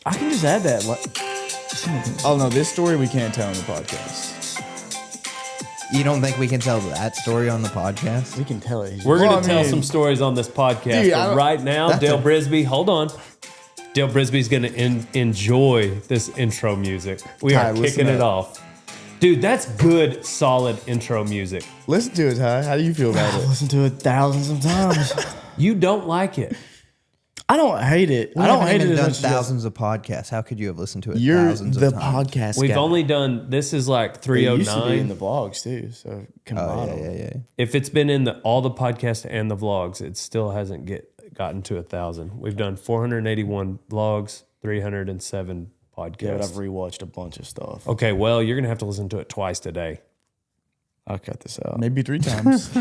I can just add that. Oh no, this story we can't tell on the podcast. You don't think we can tell that story on the podcast? We can tell it. We're going to tell some stories on this podcast. Dude, but right now, Dale Brisby, hold on. Dale Brisby's going to enjoy this intro music. We are kicking it off. Dude, that's good, solid intro music. Listen to it, Ty. How do you feel about I've it? listened to it thousands of times. You don't like it. I don't hate it. We I don't haven't hate it even as done much as thousands of podcasts. How could you have listened to it you're thousands the of times? podcast We've guy. only done, this is like It used to be in 309. the vlogs too, so combine them. Yeah. If it's been in all the podcasts and the vlogs, it still hasn't gotten to 1,000. We've done 481 vlogs, 307 podcasts. Yeah, but I've rewatched a bunch of stuff. Okay, well, you're going to have to listen to it twice today. I'll cut this out. Maybe 3 times.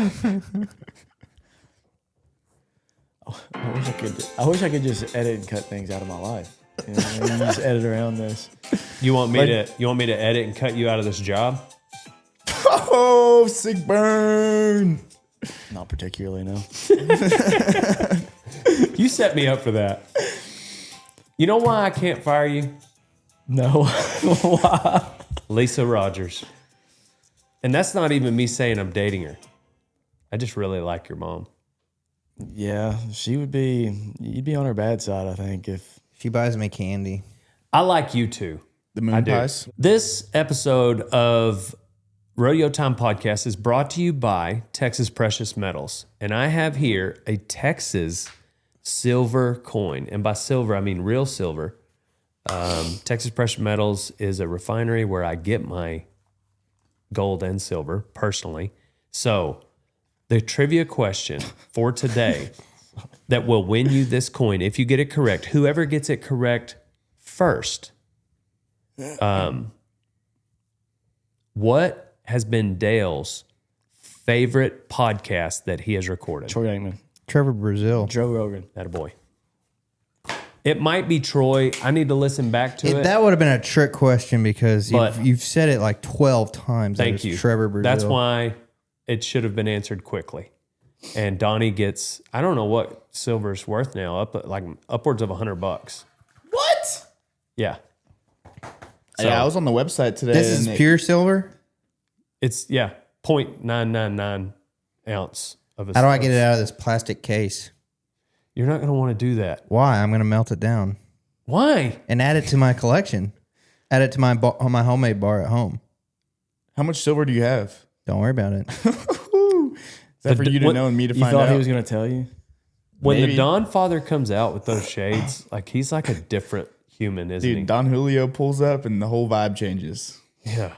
I wish I could just edit and cut things out of my life. You know, what I mean? Just edit around this. You want me to edit and cut you out of this job? Oh, sick burn. Not particularly, no. You set me up for that. You know why I can't fire you? No. Why? Lisa Rogers. And that's not even me saying I'm dating her. I just really like your mom. Yeah, you'd be on her bad side, I think, if She buys me candy. I like you too. The moon pies. This episode of Rodeo Time Podcast is brought to you by Texas Precious Metals. And I have here a Texas silver coin. And by silver, I mean real silver. Texas Precious Metals is a refinery where I get my gold and silver personally. So the trivia question for today that will win you this coin, if you get it correct, whoever gets it correct first, what has been Dale's favorite podcast that he has recorded? Troy Aikman, Trevor Brazil. Joe Rogan. Attaboy. It might be Troy. I need to listen back to it. That would have been a trick question because But- you've said it like 12 times. that Thank it's you. Trevor Brazil. That's why it should have been answered quickly. And Donnie gets, I don't know what silver's worth now, upwards of $100. What? Yeah. Yeah, I was on the website today. This is pure silver? It's 0.999 ounce of a How do I get it out of this plastic case? You're not going to want to do that. Why? I'm going to melt it down Why? and add it to my collection. Add it to my my homemade bar at home. How much silver do you have? Don't worry about it. Is that for you to know and me to You find thought out? he was going to tell you? When Maybe. the Don Father comes out with those shades, like he's like a different human, isn't he? Dude, Don Julio pulls up and the whole vibe changes. Yeah.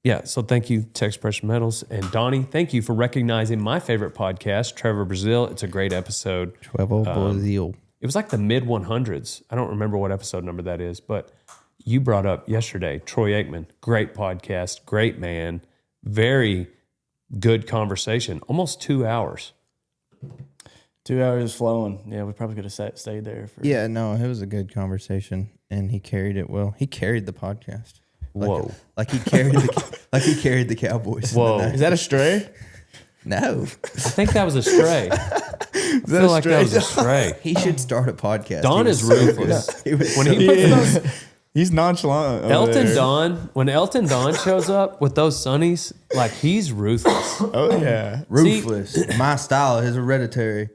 Yeah, so thank you, Texas Precious Metals. And Donnie, thank you for recognizing my favorite podcast, Trevor Brazil. It's a great episode. Trevor Brazil. It was like the mid 100s. I don't remember what episode number that is, but you brought up yesterday, Troy Aikman. Great podcast, great man, very good conversation, almost 2 hours. 2 hours flowing. Yeah, we probably could have stayed there. Yeah, no, it was a good conversation, and he carried it well. He carried the podcast. Whoa. Like he carried the Cowboys. Whoa. Is that a stray? No, I think that was a stray. I feel like that was a stray. he should start a podcast. Don He is was so ruthless. good. He was When so he puts those He's nonchalant. over Elton there. Don, when Elton Don shows up with those sunnies, like he's ruthless. Oh, yeah. ruthless. My style is hereditary.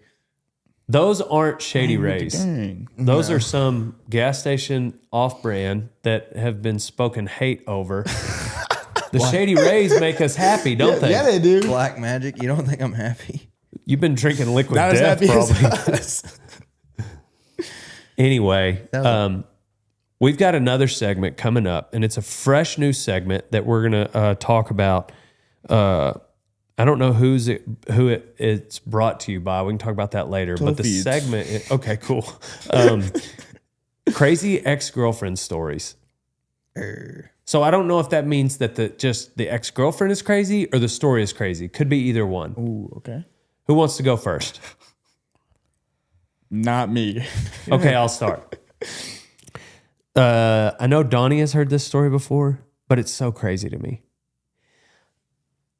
Those aren't Shady With the Rays. gang. Those are some gas station off-brand that have been spoken hate over. The Shady Rays make us happy, don't they? Yeah, they do. Black magic. You don't think I'm happy? You've been drinking liquid Not as death, happy as probably. us. Anyway, That was we've got another segment coming up, and it's a fresh new segment that we're going to talk about. I don't know who it's brought to you by. We can talk about that later. But the Feeds. segment, okay, cool. Crazy ex-girlfriend stories. So I don't know if that means that the ex-girlfriend is crazy or the story is crazy. Could be either one. Ooh, okay. Who wants to go first? Not me. Okay, I'll start. I know Donnie has heard this story before, but it's so crazy to me.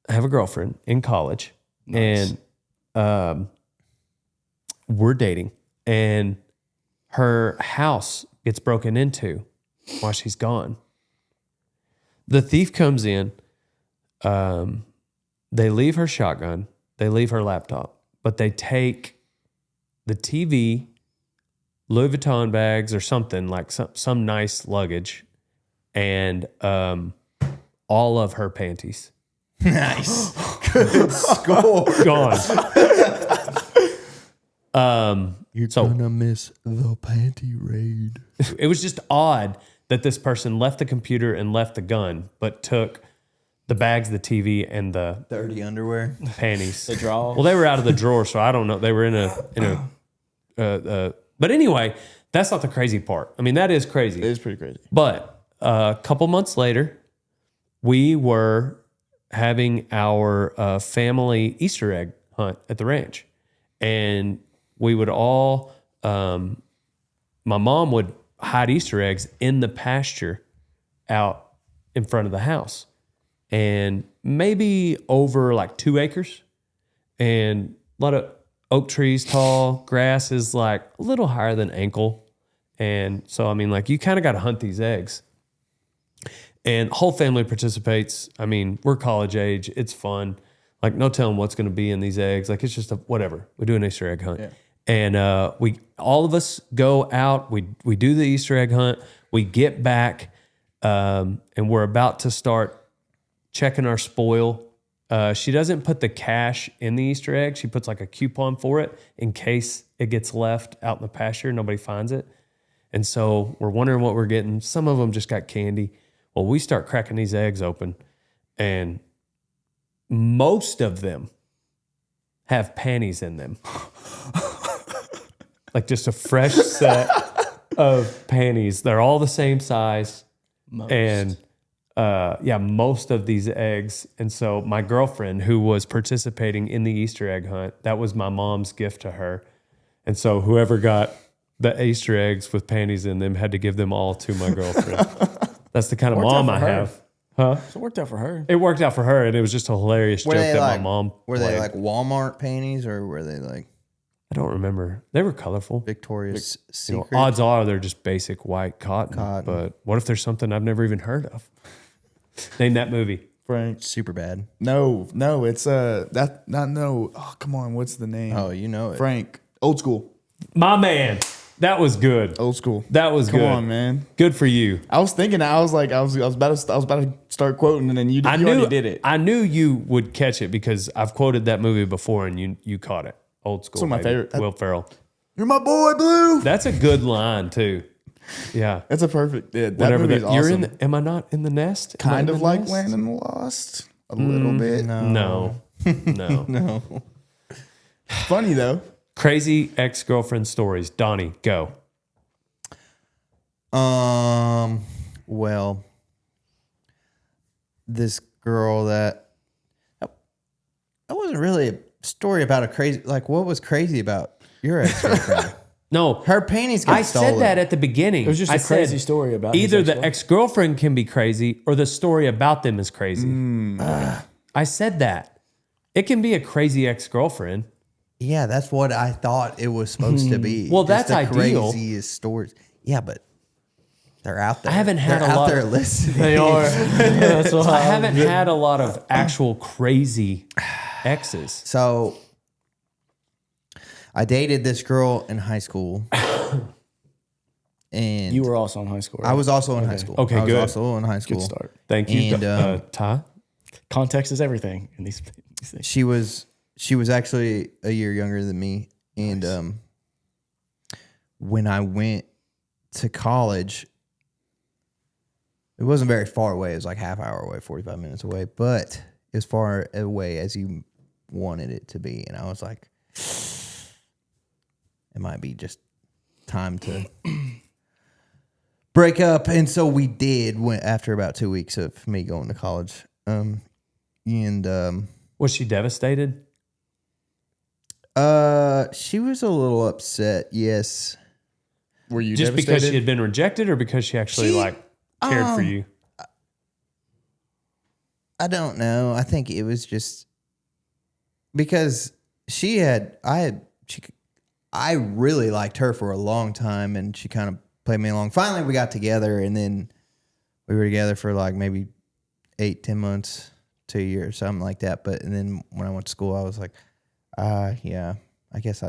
I have a girlfriend in college, and we're dating. And her house gets broken into while she's gone. The thief comes in. They leave her shotgun. They leave her laptop. But they take the TV, Louis Vuitton bags or something, like some nice luggage, and all of her panties. Nice. Good score. Gone. You're So- gonna miss the panty raid. It was just odd that this person left the computer and left the gun, but took the bags, the TV, and the Dirty underwear. panties. The draw. Well, they were out of the drawer, so I don't know. They were in a. But anyway, that's not the crazy part. I mean, that is crazy. It is pretty crazy. But a couple months later, we were having our family Easter egg hunt at the ranch, and we would all. My mom would hide Easter eggs in the pasture out in front of the house, and maybe over like 2 acres, and a lot of oak trees tall. Grass is like a little higher than ankle. And so, I mean, like you kind of got to hunt these eggs. And whole family participates. I mean, we're college age. It's fun. Like no telling what's going to be in these eggs. Like it's just whatever. We do an Easter egg hunt. Yeah. And all of us go out. We do the Easter egg hunt. We get back and we're about to start checking our spoil. She doesn't put the cash in the Easter egg. She puts like a coupon for it in case it gets left out in the pasture. Nobody finds it. And so we're wondering what we're getting. Some of them just got candy. Well, we start cracking these eggs open, and most of them have panties in them. Like just a fresh set of panties. They're all the same size. Most. And most of these eggs. And so my girlfriend, who was participating in the Easter egg hunt, that was my mom's gift to her. And so whoever got the Easter eggs with panties in them had to give them all to my girlfriend. That's the kind of Worked out mom for I her. have. Huh? So it worked out for her. It worked out for her, and it was just a hilarious joke that my mom Were they played. like Walmart panties or were they like I don't remember. They were colorful. Victoria's You know, Secret? odds are they're just basic white cotton. Cotton. But what if there's something I've never even heard of? Name that movie. Frank. Super bad. No, it's Oh, come on. What's the name? Oh, you know it. Frank. Old school. My man. That was good. Old school. That was Come good. on, man. Good for you. I was thinking. I was about to start quoting, and then you already did it. I knew you would catch it because I've quoted that movie before, and you caught it. Old school. It's one of my baby. favorite. Will Ferrell. You're my boy, Blue. That's a good line too. Yeah. That's a perfect. Yeah, that Whatever movie is that. awesome. You're in. Am I not in the nest? Am I Kind in of the like nest? Land in the Lost. A little bit. No. No. No. Funny though. Crazy ex-girlfriend stories. Donnie, go. Well, this girl that wasn't really a story about a crazy, like what was crazy about your ex-girlfriend? No. Her panties got I stolen. said that at the beginning. It was just I a crazy said story about his either the ex-girlfriend. ex-girlfriend can be crazy or the story about them is crazy. I said that. It can be a crazy ex-girlfriend. Yeah, that's what I thought it was supposed to be. Well, Just that's the ideal. Craziest stories. Yeah, but they're out there. I haven't had They're a out lot there of- listening. They are. That's what I haven't had a lot of actual crazy exes. So I dated this girl in high school. And You were also in high school. Right? I was also in high school. Okay, I was good. also in high school. Good start. Thank you, And, Ty. Context is everything in these things. She was actually a year younger than me. And when I went to college, it wasn't very far away. It was like half hour away, 45 minutes away, but as far away as you wanted it to be. And I was like, it might be just time to break up. And so we did after about 2 weeks of me going to college. Was she devastated? She was a little upset. Yes. Were you Just devastated? because she had been rejected or because she actually cared for you? I don't know. I think it was just because I really liked her for a long time, and she kind of played me along. Finally, we got together, and then we were together for like maybe 8-10 months to a year, something like that. But and then when I went to school, I was like, yeah, I guess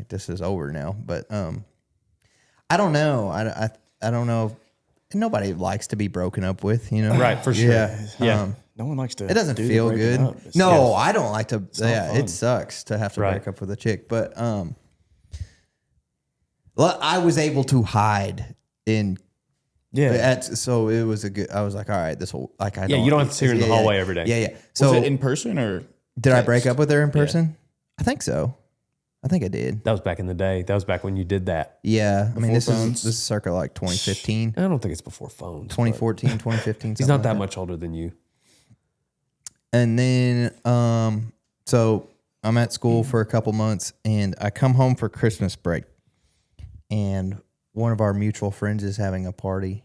this is over now. But I don't know. I don't know. Nobody likes to be broken up with, you know. Right, for sure. Yeah. No one likes to. It doesn't do the feel breaking good. up. It's- No, I don't like to. not Yeah, fun. it sucks to have to Right. break up with a chick. But well, I was able to hide in. Yeah. So it was a good. I was like, all right, this will like. I Yeah, you don't have to see her in the hallway every day. Yeah. Was So it in person or did I text? break up with her in person? I think so. I think I did. That was back in the day. That was back when you did that. Yeah. I mean, this phones? is circa like 2015, I don't think it's before phones. 2014, 2015. He's something not like that much older than you. And then, so I'm at school for a couple months, and I come home for Christmas break, and one of our mutual friends is having a party.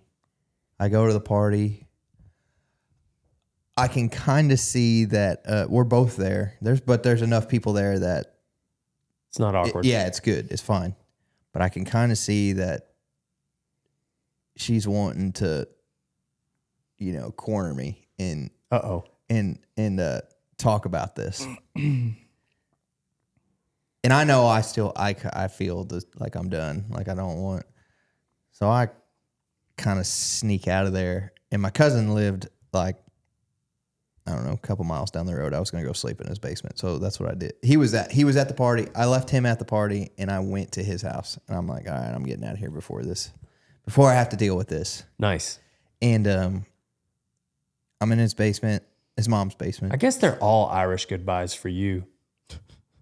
I go to the party. I can kind of see that we're both there. There's enough people there that It's not awkward. yeah, it's good. It's fine. But I can kind of see that she's wanting to, corner me and Uh-oh. and talk about this. And I know I feel like I'm done. Like I don't want. So I kind of sneak out of there. And my cousin lived like, I don't know, a couple miles down the road. I was going to go sleep in his basement. So that's what I did. He was at the party. I left him at the party and I went to his house. And I'm like, all right, I'm getting out of here before I have to deal with this. Nice. And I'm in his basement, his mom's basement. I guess they're all Irish goodbyes for you.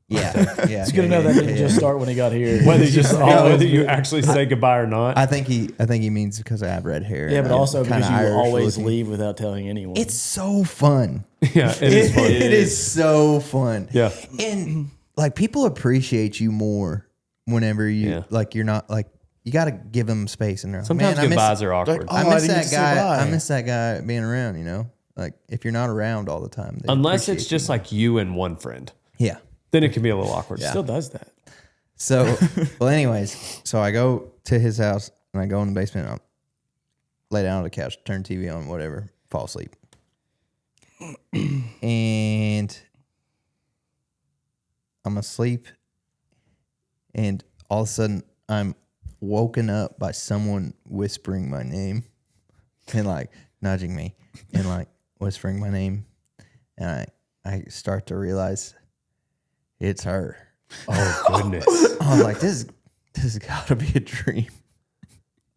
Yeah. It's good to know that didn't just start when he got here. Whether you actually say goodbye or not. I think he means because I have red hair. Yeah, and but I'm also kinda because you Irish always looking. leave without telling anyone. It's so fun. Yeah, it is fun. It is so fun. Yeah. And like people appreciate you more whenever you like you're not like you got to give them space and they're like, Sometimes man, goodbyes are awkward. I Oh, I miss didn't get that to say guy. bye. I miss that guy being around. Like if you're not around all the time, they Unless appreciate it's just like you and one friend. you. Yeah. Then it can be a little awkward. Still does that. So, well, anyways, so I go to his house and I go in the basement. I lay down on the couch, turn TV on, whatever, fall asleep. And I'm asleep, and all of a sudden I'm woken up by someone whispering my name and like nudging me and like whispering my name, and I start to realize it's her. Oh, goodness. I was like, this has got to be a dream.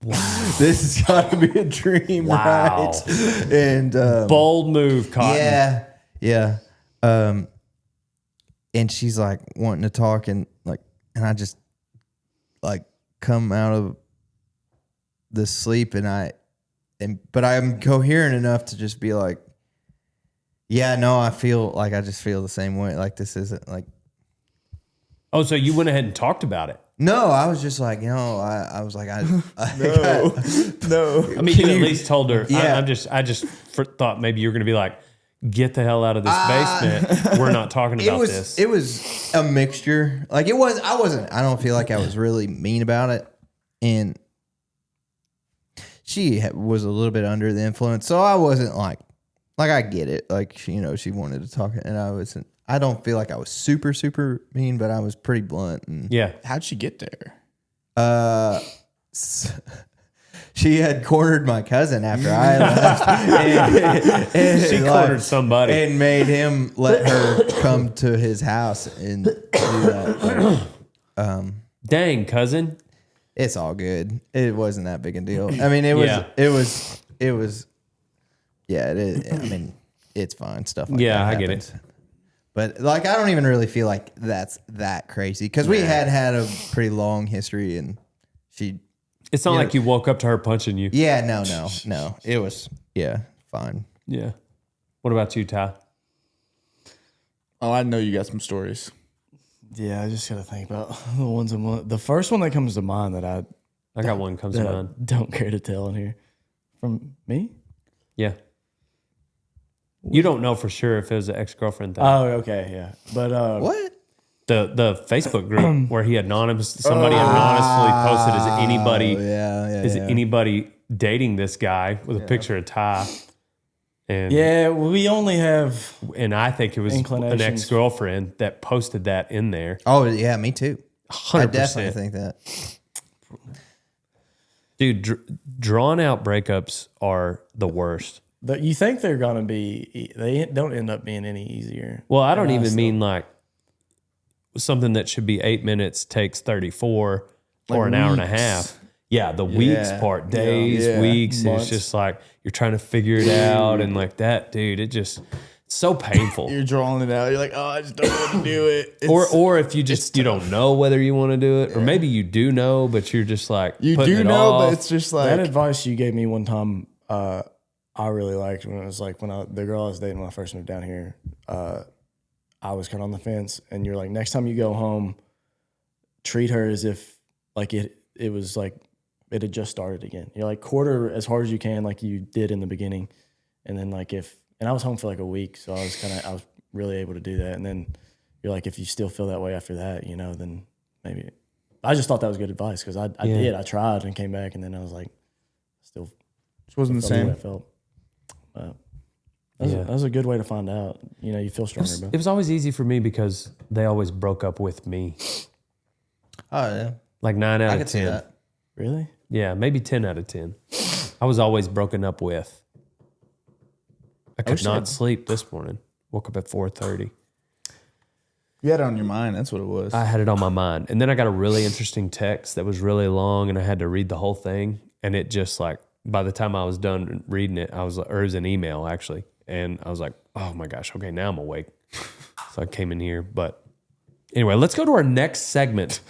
Wow. This has got to be a dream, Wow. right? And Bold move, Cotton. yeah. And she's like wanting to talk, and I just like come out of the sleep, but I'm coherent enough to just be like, yeah, no, I just feel the same way. Like this isn't like. Oh, so you went ahead and talked about it. No, I was just like, I was like, no. I mean, you at least told her. Yeah. I just thought maybe you were going to be like, get the hell out of this basement. We're not talking about this. It was a mixture. Like it was. I don't feel like I was really mean about it, and she was a little bit under the influence, so I wasn't like I get it. Like she wanted to talk, and I wasn't. I don't feel like I was super, super mean, but I was pretty blunt. And Yeah. How'd she get there? she had cornered my cousin after I left. and She cornered somebody. and made him let her come to his house and do that. Dang, cousin. It's all good. It wasn't that big a deal. I mean, it was. Yeah, it is. I mean, it's fine. Stuff like that. Yeah, I get happens. But like, I don't even really feel like that's that crazy because we had a pretty long history, and she. It's not like you woke up to her punching you. Yeah, no. It was fine. Yeah. What about you, Ty? Oh, I know you got some stories. Yeah, I just got to think about the ones the first one that comes to mind that I got one comes to mind. don't care to tell in here. From me? Yeah. You don't know for sure if it was an ex-girlfriend thing. Oh, okay, yeah. But What? The Facebook group where he somebody anonymously posted is anybody dating this guy with a picture of Ty. And Yeah, we only have. and I think it was an Inclinations. ex-girlfriend that posted that in there. Oh yeah, me too. 100%. I definitely think that. Dude, drawn out breakups are the worst. You think they're gonna be? They don't end up being any easier. Well, I don't even mean like something that should be 8 minutes takes 34 or an hour and a half. Yeah, the weeks part, days, weeks. Months. It's just like you're trying to figure it out, and like that, dude. It's so painful. You're drawing it out. You're like, oh, I just don't want to do it. Or if you just you don't know whether you want to do it, or maybe you do know, but you're just like you putting do it know, off. but it's just like That advice you gave me one time, I really liked when it was like the girl I was dating when I first moved down here. I was kind of on the fence, and you're like, next time you go home, treat her as if like it was like it had just started again. You're like court her as hard as you can, like you did in the beginning, and then like and I was home for like a week, so I was really able to do that. And then you're like, if you still feel that way after that, then maybe. I just thought that was good advice because I did. I tried and came back, and then I was like, still it wasn't the felt the way same. I felt. That was a good way to find out. You feel stronger, bro. It was always easy for me because they always broke up with me. Oh yeah, Like 9 out I of could see 10. that. Really? Yeah, maybe 10 out of 10. I was always broken up with. I could not sleep this morning. Woke up at 4:30. You had it on your mind. That's what it was. I had it on my mind. And then I got a really interesting text that was really long, and I had to read the whole thing. And it just like, by the time I was done reading it, it was an email actually. And I was like, oh my gosh, okay, now I'm awake. So I came in here. But anyway, let's go to our next segment.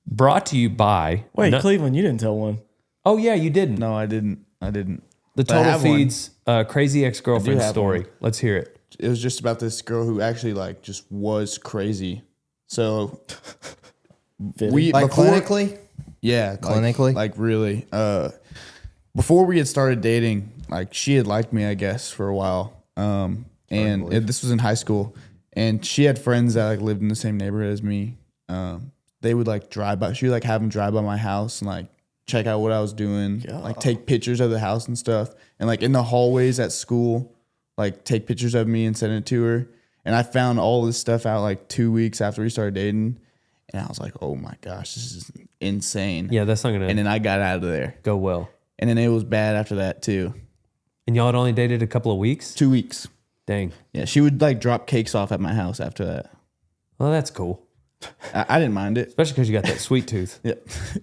Brought to you by... Wait, Cleveland, you didn't tell one. Oh, yeah, you didn't. No, I didn't. The But I Total have one. Feeds crazy ex-girlfriend have story. one. Let's hear it. It was just about this girl who actually like just was crazy. So we Like before- clinically. yeah, Clinically? like really. Before we had started dating, like she had liked me, I guess, for a while. This was in high school, and she had friends that like lived in the same neighborhood as me. They would like drive by. She would like have them drive by my house and like check out what I was doing, like take pictures of the house and stuff, and like in the hallways at school, like take pictures of me and send it to her. And I found all this stuff out like 2 weeks after we started dating, and I was like, oh my gosh, this is insane. Yeah, that's not going And to then I got out of there, go well. and then it was bad after that too. And y'all had only dated a couple of weeks? 2 weeks. Dang. Yeah, she would like drop cakes off at my house after that. Well, that's cool. I didn't mind it. Especially because you got that sweet tooth. Yeah,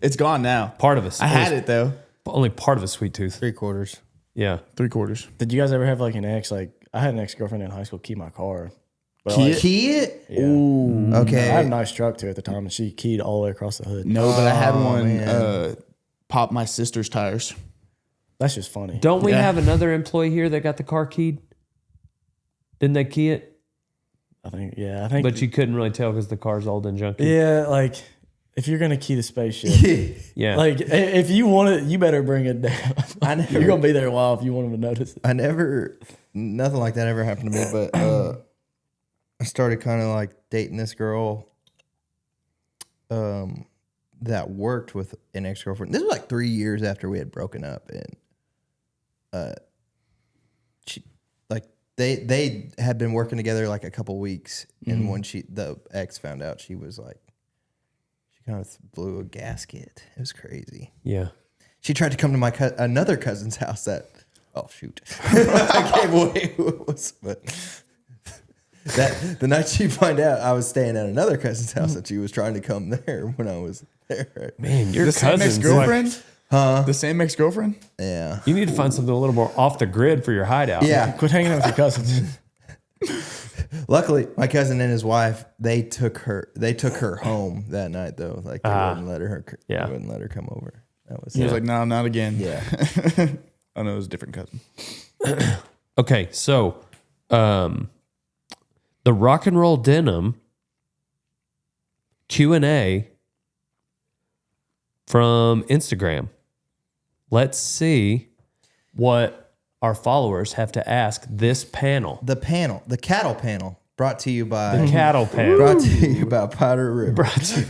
it's gone now. Part of us. I had it though. Only part of a sweet tooth. 3/4. Yeah. 3/4. Did you guys ever have like an ex? Like I had an ex-girlfriend in high school key my car. But Key like, Key it. yeah. Ooh. Okay. I had a nice truck too at the time, and she keyed all the way across the hood. No, but I had one man. pop my sister's tires. That's just funny. Don't we Yeah. have another employee here that got the car keyed? Didn't they key it? I think. But you couldn't really tell because the car's old and junky. Yeah, like if you're gonna key the spaceship, Yeah. like if you want it, you better bring it down. You're gonna be there a while if you want them to notice it. Nothing like that ever happened to me, but I started kind of like dating this girl that worked with an ex-girlfriend. This was like 3 years after we had broken up, and she like they had been working together like a couple weeks, and when the ex found out, she was like, she kind of blew a gasket. It was crazy. Yeah. She tried to come to my another cousin's house that. Oh shoot! I gave away who it was, but the night she found out, I was staying at another cousin's house, and she was trying to come there when I was there. Man, your The same cousin's ex-girlfriend? Huh? The same ex-girlfriend? Yeah. You need to find something a little more off the grid for your hideout. Yeah. Quit hanging out with your cousins. Luckily, my cousin and his wife they took her home that night though. Like they wouldn't let her. Yeah. They wouldn't let her come over. That was He was like, no, not again. yeah. I know it was a different cousin. Okay, so the rock and roll denim Q&A from Instagram. Let's see what our followers have to ask this panel. The cattle panel Brought to you by The cattle panel. Brought to you by Powder River. Brought to you-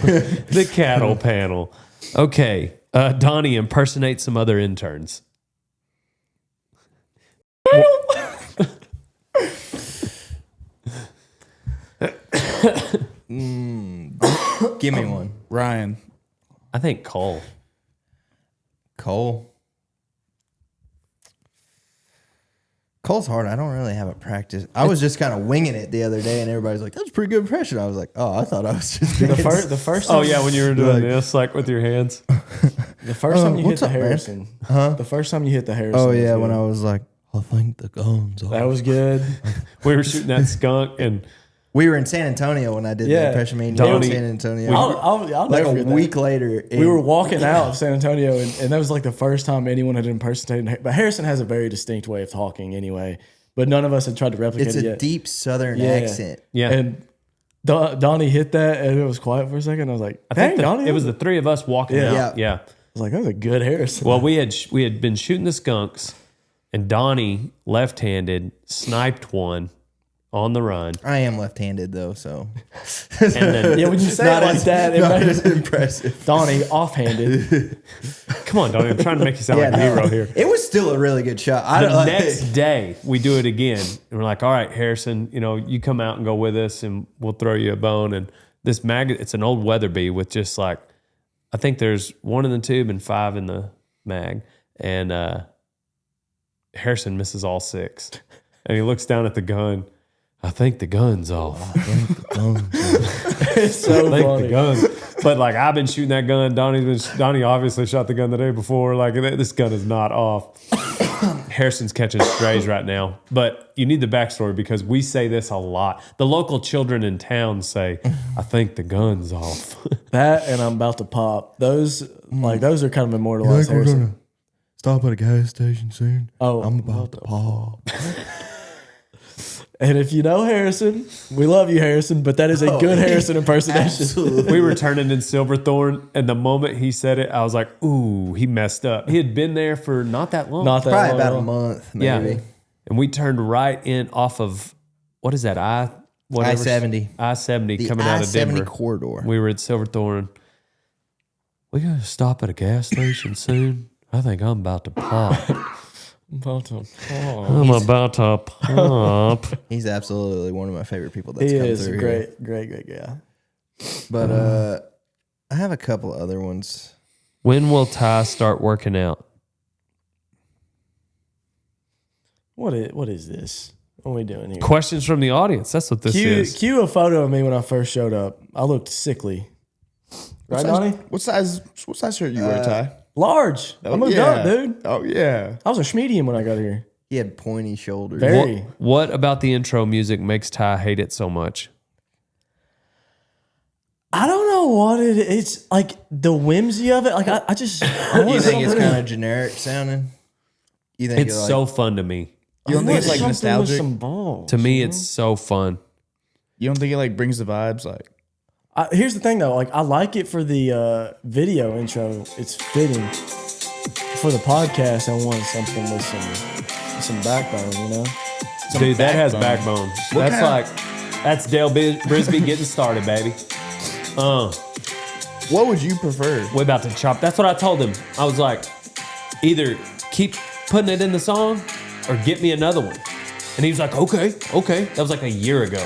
the cattle panel. Okay. Donnie, impersonate some other interns. Give me one. Ryan. I think Cole. Cole. Cole's hard. I don't really have a practice. I was just kind of winging it the other day, and everybody's like, "That's a pretty good impression." I was like, "Oh, I thought I was just The first time, Oh, yeah, when you were doing this, like with your hands. the first time you hit what's the up, man? Harrison. Huh? The first time you hit the Harrison. Oh was yeah, good. when I was like, "I think the guns." That was good. We were shooting that skunk, and We were in San Antonio when I did Yeah. the impression. Me and Donnie- you in San Antonio. I'll like never a forget that. week later, We were walking out of San Antonio, and that was like the first time anyone had impersonated. But Harrison has a very distinct way of talking anyway. But none of us had tried to replicate It's it a yet. deep Southern Yeah. accent. yeah. And Donnie hit that, and it was quiet for a second. I was like, I think "Dang, Donnie!" it was the three of us walking Yeah. out. Yeah. I was like, "That was a good Harrison." Well, we had been shooting the skunks, and Donnie, left-handed, sniped one on the run. I am left-handed though, so And then, yeah, when you say it like that, it not makes as impressive. Donnie offhanded. come on, Donnie, I'm trying to make you sound like a hero here. It was still a really good shot. I The don't like next day, we do it again. And we're like, all right, Harrison, you come out and go with us, and we'll throw you a bone. And this it's an old Weatherby with just like, I think there's 1 in the tube and 5 in the mag. And Harrison misses all 6. And he looks down at the gun. I think the gun's off. It's so I think funny. the gun. But like, I've been shooting that gun. Donnie obviously shot the gun the day before. Like, this gun is not off. Harrison's catching strays right now. But you need the backstory because we say this a lot. The local children in town say, I think the gun's off. That and I'm about to pop. Those are kind of immortalized. Harrison. stop at a gas station soon. Oh, I'm about to pop. And if you know Harrison, we love you, Harrison. But that is a good Harrison impersonation. Absolutely. We were turning in Silverthorne, and the moment he said it, I was like, ooh, he messed up. He had been there for not that long. Not that Probably long. about a month, maybe. Yeah. And we turned right in off of, what is that? I-70. I-70 The coming out of I-70 Denver. corridor. We were at Silverthorne. We gonna stop at a gas station soon? I think I'm about to pop. About to pop. I'm about to pop. He's absolutely one of my favorite people that's He come is a through here. great guy. But I have a couple other ones. When will Ty start working out? What is this? What are we doing here? Questions from the audience. That's what this is. Cue a photo of me when I first showed up. I looked sickly. Right, Donnie? What size shirt you wear, Ty? Large. I moved up, dude. Oh yeah. I was a schmedium when I got here. He had pointy shoulders. Very. What about the intro music makes Ty hate it so much? I don't know what it is. It's like the whimsy of it. Like I just. I You want think it's something- kind of generic sounding? You think It's you're so fun to me. You don't I think want it's like something with nostalgic? some balls, To me, you know? it's so fun. You don't think it like brings the vibes like? Here's the thing though. Like I like it for the video intro. It's fitting. For the podcast, I want something with some backbone. You know. Dude, that has backbone. What That's Dale Brisby getting started, baby. What would you prefer? We're about to chop. That's what I told him. I was like, either keep putting it in the song or get me another one. And he was like, okay. That was like a year ago.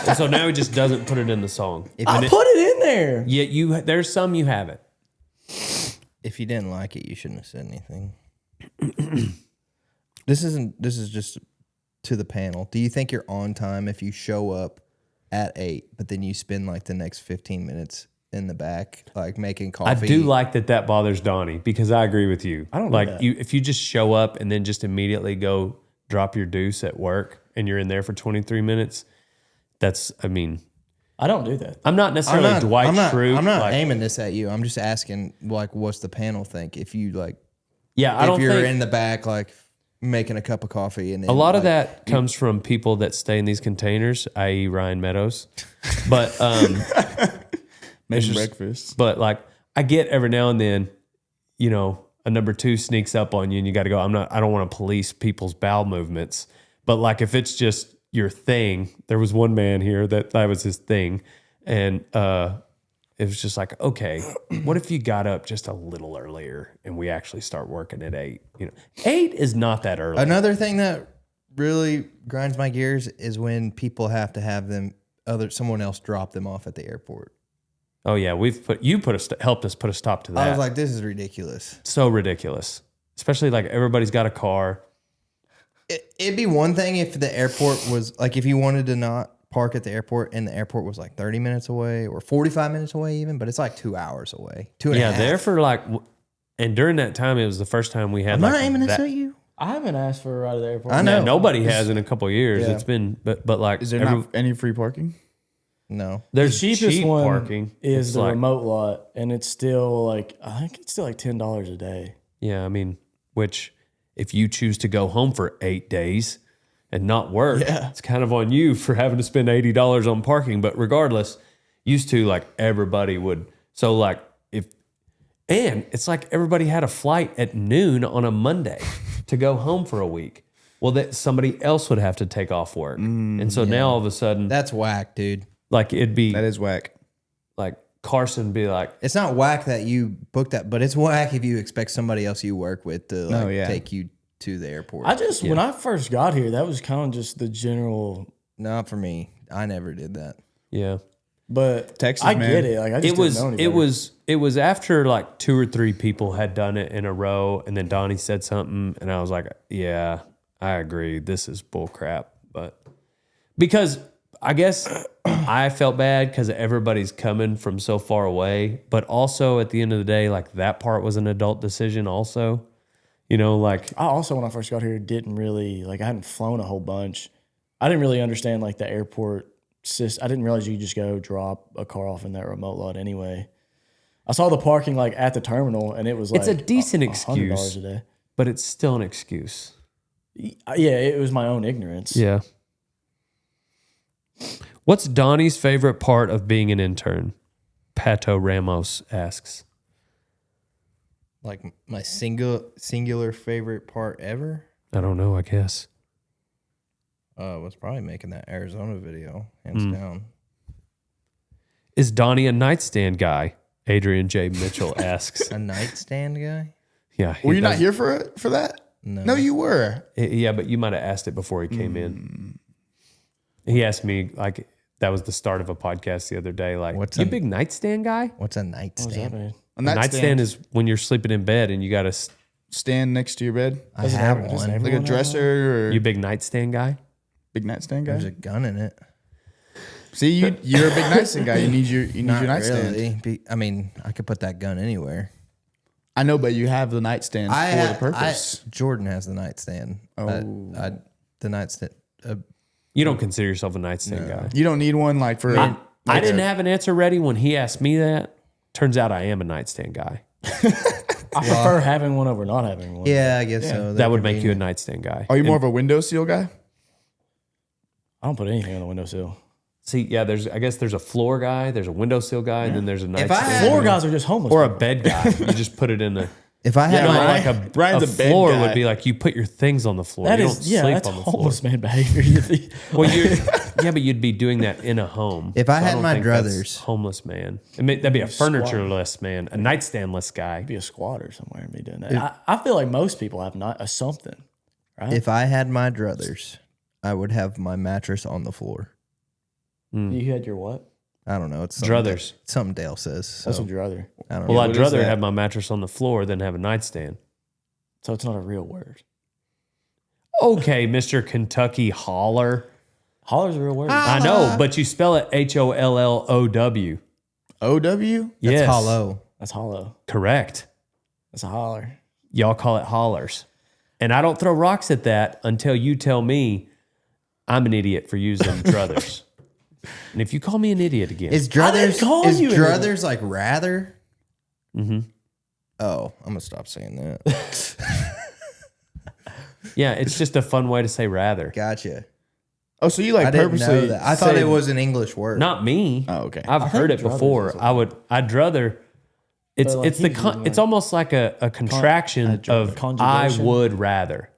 And so now he just doesn't put it in the song. I put it in there. Yet there's some you haven't. If you didn't like it, you shouldn't have said anything. This is just to the panel. Do you think you're on time if you show up at 8, but then you spend like the next 15 minutes in the back, like making coffee? I do like that bothers Donnie because I agree with you. I don't like know that. if you just show up and then just immediately go drop your deuce at work and you're in there for 23 minutes. I don't do that. I'm not necessarily Dwight Schrute. I'm not like, aiming this at you. I'm just asking, like, what's the panel think? If you like, yeah, I if don't you're think in the back, like making a cup of coffee, and then a lot of like, that comes from people that stay in these containers, i.e. Ryan Meadows. But Making breakfast. but like I get every now and then, a number 2 sneaks up on you and you got to go. I don't want to police people's bowel movements, but like if it's just your thing. There was one man here that was his thing. And it was just like, okay, what if you got up just a little earlier and we actually start working at 8? 8 is not that early. Another thing that really grinds my gears is when people have to have someone else drop them off at the airport. Oh yeah, helped us put a stop to that. I was like, this is ridiculous. So ridiculous. Especially like everybody's got a car. It'd be one thing if the airport was like, if you wanted to not park at the airport and the airport was like 30 minutes away or 45 minutes away even, but it's like 2 hours away. 2.5. There for like, and during that time, it was the first time we had I'm like not aiming that. at you. I haven't asked for a ride to the airport. I know. Yeah, nobody has in a couple of years. Yeah. It's been, but like, Is there not any free parking? No. there's The cheapest cheap one parking. is It's the like, remote lot, and it's still like, I think it's still like $10 a day. Yeah, I mean, which if you choose to go home for 8 days and not work, it's kind of on you for having to spend $80 on parking. But regardless, used to like everybody would. So like and it's like everybody had a flight at noon on a Monday to go home for a week. Well, that somebody else would have to take off work. And so now all of a sudden, That's whack, dude. like it'd be That is whack. like Carson be like, It's not whack that you booked that, but it's whack if you expect somebody else you work with to take you to the airport. When I first got here, that was kind of just the general, Not for me. I never did that. yeah. but Texas, I man. get it. Like I just didn't know any better. It was after like 2 or 3 people had done it in a row, and then Donnie said something, and I was like, yeah, I agree. This is bull crap. But because I guess I felt bad because everybody's coming from so far away, but also at the end of the day, like that part was an adult decision also. Like I also, when I first got here, didn't really, like I hadn't flown a whole bunch. I didn't really understand like the airport system. I didn't realize you could just go drop a car off in that remote lot anyway. I saw the parking like at the terminal, and it was like it's a decent $100 excuse, a day. but it's still an excuse. Yeah, it was my own ignorance. Yeah. What's Donnie's favorite part of being an intern? Pato Ramos asks. Like my singular favorite part ever I don't know, I guess. was probably making that Arizona video, hands down. Is Donnie a nightstand guy? Adrian J. Mitchell asks. A nightstand guy? Yeah. Were you not here for that? No. No, you were. Yeah, but you might have asked it before he came in. He asked me, like, that was the start of a podcast the other day. Like, What's you a- big nightstand guy? What's a What was that, nightstand? man? A A nightstand is when you're sleeping in bed and you got to, stand next to your bed, I Doesn't have every- doesn't one. every- like a dresser or you big nightstand guy? big nightstand guy. There's a gun in it. See, you're a big nightstand guy. You need your Not nightstand. really. I mean, I could put that gun anywhere. I know, but you have the nightstand for the purpose. Jordan has the nightstand. Oh. The nightstand. You don't consider yourself a nightstand guy. You don't need one like for. I didn't have an answer ready when he asked me that. Turns out I am a nightstand guy. I prefer having one over not having one. Yeah, I guess so. That would make you a nightstand guy. Are you more of a windowsill guy? I don't put anything on the windowsill. See, yeah, I guess there's a floor guy, there's a windowsill guy, and then there's a I nightstand. had- Floor guys are just homeless. Or a people. bed guy. You just put it in the. If I had my Like a Ryan's a bed floor guy. would be like you put your things on the floor. That you is, don't yeah, sleep that's on the floor. homeless man behavior. Well, yeah, but you'd be doing that in a home. If I had don't my think that's druthers. homeless man. That'd be a furnitureless man, a nightstandless guy. Be a squatter somewhere and be doing that. I feel like most people have not a something. Right? If I had my druthers, I would have my mattress on the floor. You had your what? I don't know. It's something Druthers. something Dale says. So, That's what you'd rather. I don't Well, know. I'd what is rather that? have my mattress on the floor than have a nightstand. So it's not a real word. Okay, Mr. Kentucky Holler. Holler's a real word. I know, but you spell it HOLLOW. OW? Yes. That's hollow. That's hollow. Correct. That's a holler. Y'all call it hollers. And I don't throw rocks at that until you tell me I'm an idiot for using druthers. And if you call me an idiot again, Is I didn't druthers call is you druthers like rather? Mm-hmm. Oh, I'm gonna stop saying that. yeah, it's just a fun way to say rather. Gotcha. Oh, so you like I didn't purposely? know that. I thought say- it was an English word. Not me. Oh, okay. I've heard it druthers before. is a I'd rather. It's But, like, it's the he's using, it's like, almost like a contraction a of I conjugation. would rather.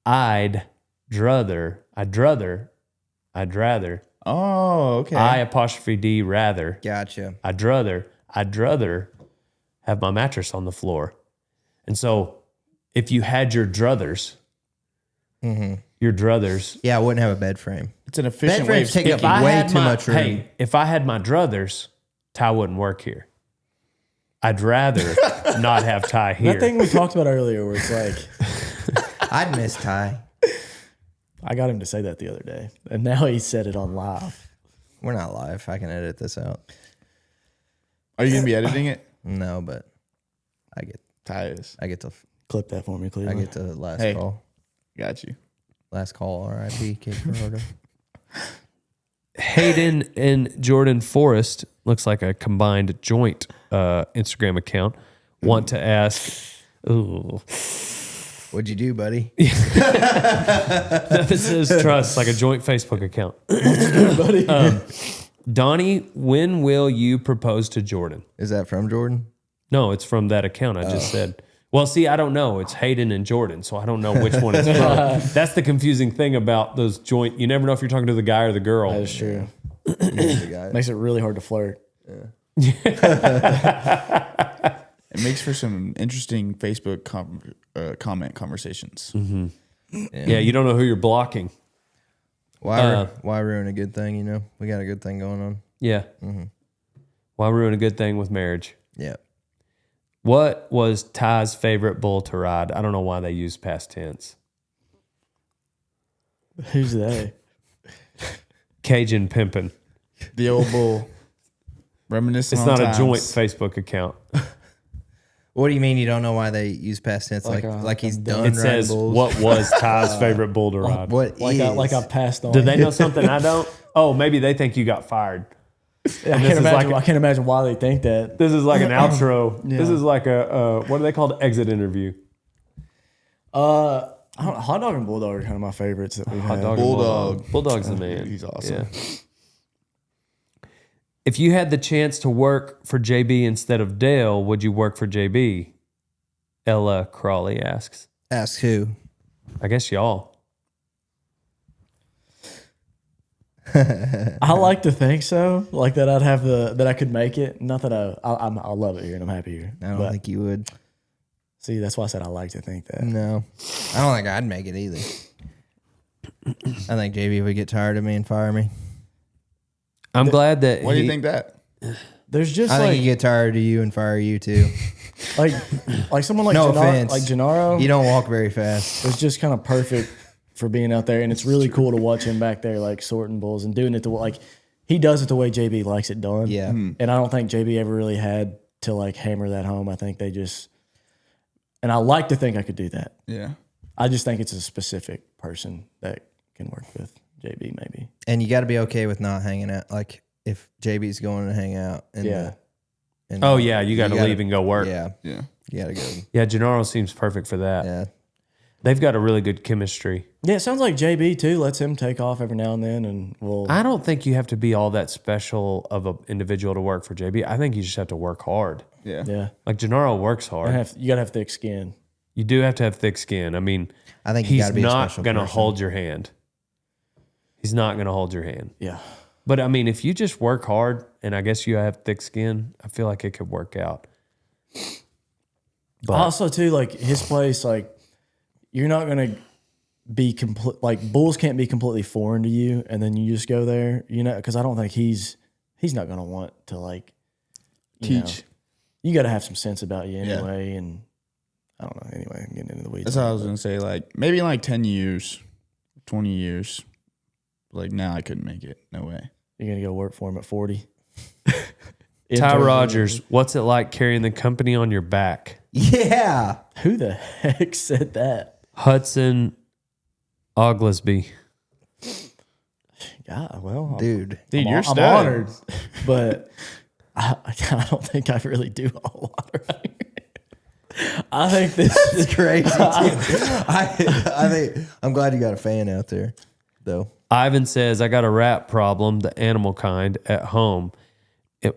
I'd druther. I'd rather. Oh, okay. I''D rather. Gotcha. I'd rather have my mattress on the floor. And so if you had your druthers, Yeah, I wouldn't have a bed frame. It's an Bed efficient way of frames take speaking. up way too much room. Hey, if I had my druthers, Ty wouldn't work here. I'd rather not have Ty here. That thing we talked about earlier where it's like, I'd miss Ty. I got him to say that the other day, and now he said it on live. We're not live. I can edit this out. Are you going to be editing it? No, but I get to Clip that for me, I Cleveland. get to last Hey. call. Got you. Last call. R.I.P. Kid Corona. Hayden and Jordan Forrest, looks like a combined joint Instagram account, want to ask, ooh. What'd you do, buddy? Nothing says trust, like a joint Facebook account. Donnie, when will you propose to Jordan? Is that from Jordan? No, it's from that account I just said. Well, see, I don't know. It's Hayden and Jordan, so I don't know which one it's from. That's the confusing thing about those joint. You never know if you're talking to the guy or the girl. That is true. The guy. Makes it really hard to flirt. It makes for some interesting Facebook comment conversations. Yeah, you don't know who you're blocking. Why ruin a good thing? You know, we got a good thing going on. Yeah. Why ruin a good thing with marriage? Yeah. What was Ty's favorite bull to ride? I don't know why they use past tense. Who's they? Cajun pimpin'. The old bull. Reminiscing It's on not times. a joint Facebook account. What do you mean you don't know why they use past tense? Like he's done It riding says, bulls? what was Ty's favorite bull to ride? What Like is? I passed on. Do they know something I don't? Oh, maybe they think you got fired. I this can't is imagine. like I can't imagine why they think that. This is like an outro. Yeah. This is like a, what are they called? Exit interview. Hot dog and bulldog are kind of my favorites that we've Hot had. dog and Bulldog. Bulldog's the man. He's awesome. Yeah. If you had the chance to work for JB instead of Dale, would you work for JB? Ella Crawley asks. Ask who? I guess y'all. I like to think so, like that I'd have that I could make it. Not that I love it here and I'm happy here. I don't But think you would. see, that's why I said I like to think that. No. I don't think I'd make it either. I think JB would get tired of me and fire me. I'm glad that Why do you think that? There's just I think like he'd get tired of you and fire you too. like someone like No Gennaro, offense. like Gennaro. You don't walk very fast. It's just kind of perfect for being out there, and it's really cool to watch him back there like sorting bulls and doing it the like he does it the way JB likes it done. Yeah. And I don't think JB ever really had to like hammer that home. I think they just, and I like to think I could do that. Yeah. I just think it's a specific person that can work with JB maybe. And you got to be okay with not hanging out. Like if JB's going to hang out. And Yeah. Oh, yeah, you got to leave and go work. Yeah. Yeah. You got to go. Yeah, Gennaro seems perfect for that. Yeah. They've got a really good chemistry. Yeah, it sounds like JB too lets him take off every now and then, and we'll. I don't think you have to be all that special of an individual to work for JB. I think you just have to work hard. Yeah. Yeah, Like Gennaro works hard. you gotta have thick skin. You do have to have thick skin. I mean, I think you he's got to be a not special going to person. hold your hand. He's not going to hold your hand. Yeah, But I mean, if you just work hard and I guess you have thick skin, I feel like it could work out. But also too, like his place, like you're not gonna be complete. Like bulls can't be completely foreign to you, and then you just go there, you know, because I don't think he's not gonna want to like you Teach. know, you got to have some sense about you anyway, and I don't know. Anyway, I'm getting into the weeds. That's what I was going to say. Like, maybe in like 10 years, 20 years. Like, now I couldn't make it. No way. You're gonna go work for him at 40. Ty Intern. Rogers, what's it like carrying the company on your back? Yeah. Who the heck said that? Hudson Oglesby. God, well, Dude. Dude, you're I'm stud. honored, but I don't think I really do a whole lot around here. I think this is It's crazy. Too. I think I'm glad you got a fan out there, though. Ivan says, I got a rat problem, the animal kind, at home.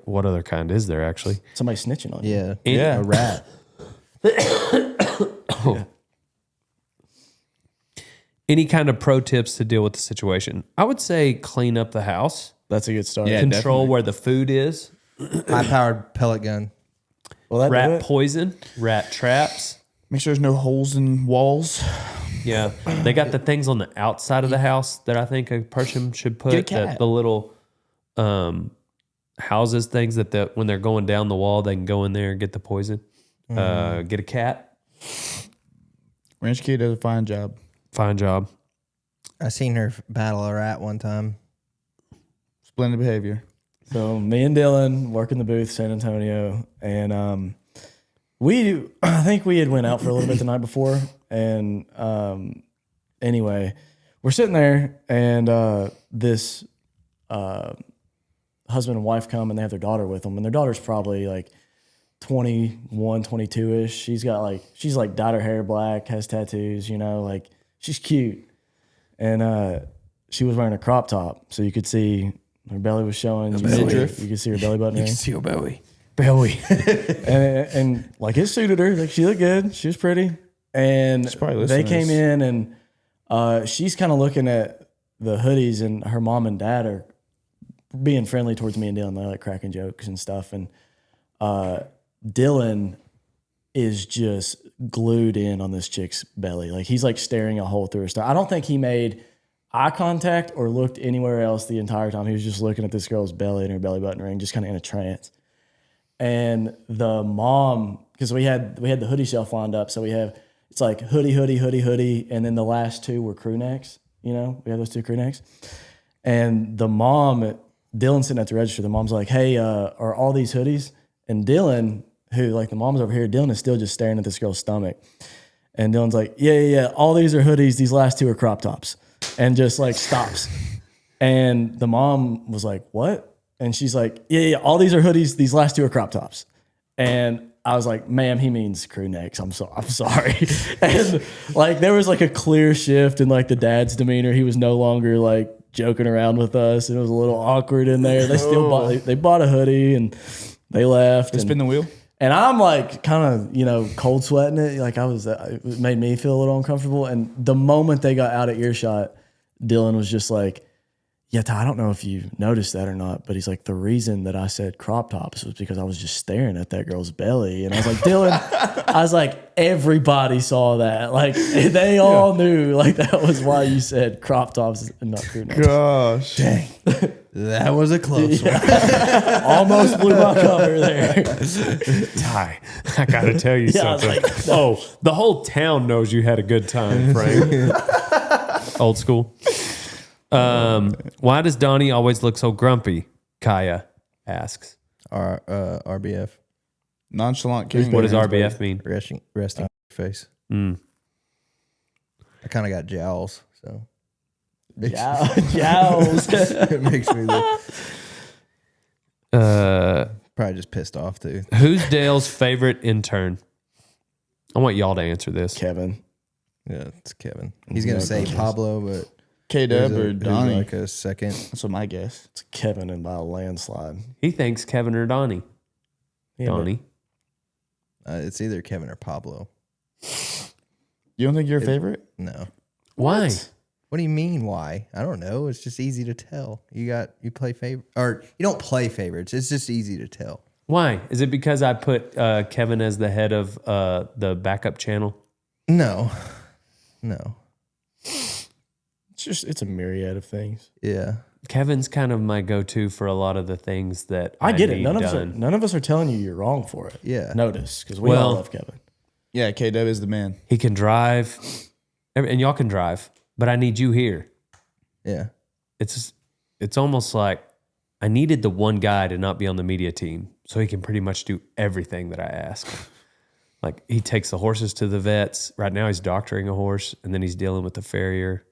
What other kind is there, actually? somebody snitching on you. Yeah. Yeah. A rat. any kind of pro tips to deal with the situation? I would say clean up the house. That's a good start. Yeah, Control definitely. where the food is. High-powered pellet gun. Well, that Rat poison, rat traps. Make sure there's no holes in walls. Yeah, they got the things on the outside of the house that I think a person should put. Get a cat. The little houses things that when they're going down the wall, they can go in there and get the poison. Get a cat. Ranch Kid does a fine job. Fine job. I seen her battle a rat one time. Splendid behavior. So me and Dylan work in the booth, San Antonio, and I think we had went out for a little bit the night before, and anyway, we're sitting there, and this husband and wife come, and they have their daughter with them, and their daughter's probably like 21, 22-ish. She's like dyed her hair black, has tattoos, like she's cute, and she was wearing a crop top, so you could see her belly was showing. You could see her belly button. You could see her belly. and like it suited her. Like she looked good. She was pretty. And they came in, and she's kind of looking at the hoodies, and her mom and dad are being friendly towards me and Dylan. They're like cracking jokes and stuff. And Dylan is just glued in on this chick's belly. Like he's like staring a hole through her stuff. I don't think he made eye contact or looked anywhere else the entire time. He was just looking at this girl's belly and her belly button ring, just kind of in a trance. And the mom, because we had the hoodie shelf lined up, so it's like hoodie, and then the last two were crew necks. We had those two crew necks. And the mom, Dylan's sitting at the register. The mom's like, "Hey, are all these hoodies?" And Dylan, who like the mom's over here, Dylan is still just staring at this girl's stomach. And Dylan's like, yeah, all these are hoodies. These last two are crop tops. And just like stops. And the mom was like, what? And she's like, yeah, all these are hoodies. These last two are crop tops. And I was like, ma'am, he means crew necks. I'm sorry. And like, there was like a clear shift in like the dad's demeanor. He was no longer like joking around with us. And it was a little awkward in there. They still bought a hoodie and they left. Spin the wheel. And I'm like kind of, cold sweating it. Like it made me feel a little uncomfortable. And the moment they got out of earshot, Dylan was just like, yeah, Ty, I don't know if you noticed that or not, but he's like, the reason that I said crop tops was because I was just staring at that girl's belly. And I was like, Dylan, everybody saw that. Like they all knew like that was why you said crop tops and not crew necks. Gosh. Dang. That was a close one. Almost blew my cover there. Ty, I got to tell you something. The whole town knows you had a good time, Frank. Old school. Why does Donnie always look so grumpy? Kaya asks. RBF. Nonchalant king. What does RBF mean? Resting face. I kind of got jowls, so. Jowls. It makes me look. Probably just pissed off too. Who's Dale's favorite intern? I want y'all to answer this. Kevin. Yeah, it's Kevin. He's gonna say Pablo, but K-Dub or there's Donnie. like a second. That's what my guess. It's Kevin and by a landslide. He thinks Kevin or Donnie. Yeah, Donnie. It's either Kevin or Pablo. You don't think you're a favorite? No. Why? What do you mean? Why? I don't know. It's just easy to tell. You play favor, or you don't play favorites. It's just easy to tell. Why? Is it because I put Kevin as the head of the backup channel? No. It's a myriad of things. Yeah. Kevin's kind of my go-to for a lot of the things that I get it. need None of us are telling you you're wrong for it. Yeah. Notice, because we all love Kevin. Yeah, K-Dub is the man. He can drive, and y'all can drive, but I need you here. Yeah. It's almost like I needed the one guy to not be on the media team so he can pretty much do everything that I ask. Like he takes the horses to the vets. Right now he's doctoring a horse, and then he's dealing with the farrier.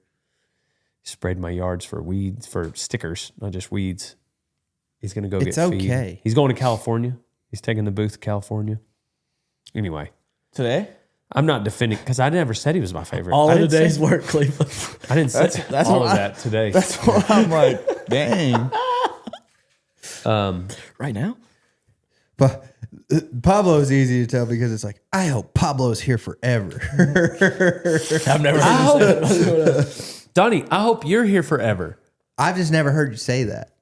He sprayed my yards for weeds, for stickers, not just weeds. He's going to go get feed. It's okay. He's going to California. He's taking the booth to California. Anyway. Today? I'm not defending, because I never said he was my favorite. All of the day's work, Cleveland. I didn't say that's all what of that today. That's what I'm like, dang. Right now? But Pablo's easy to tell because it's like, I hope Pablo's here forever. I've never heard you say that. Donnie, I hope you're here forever. I've just never heard you say that.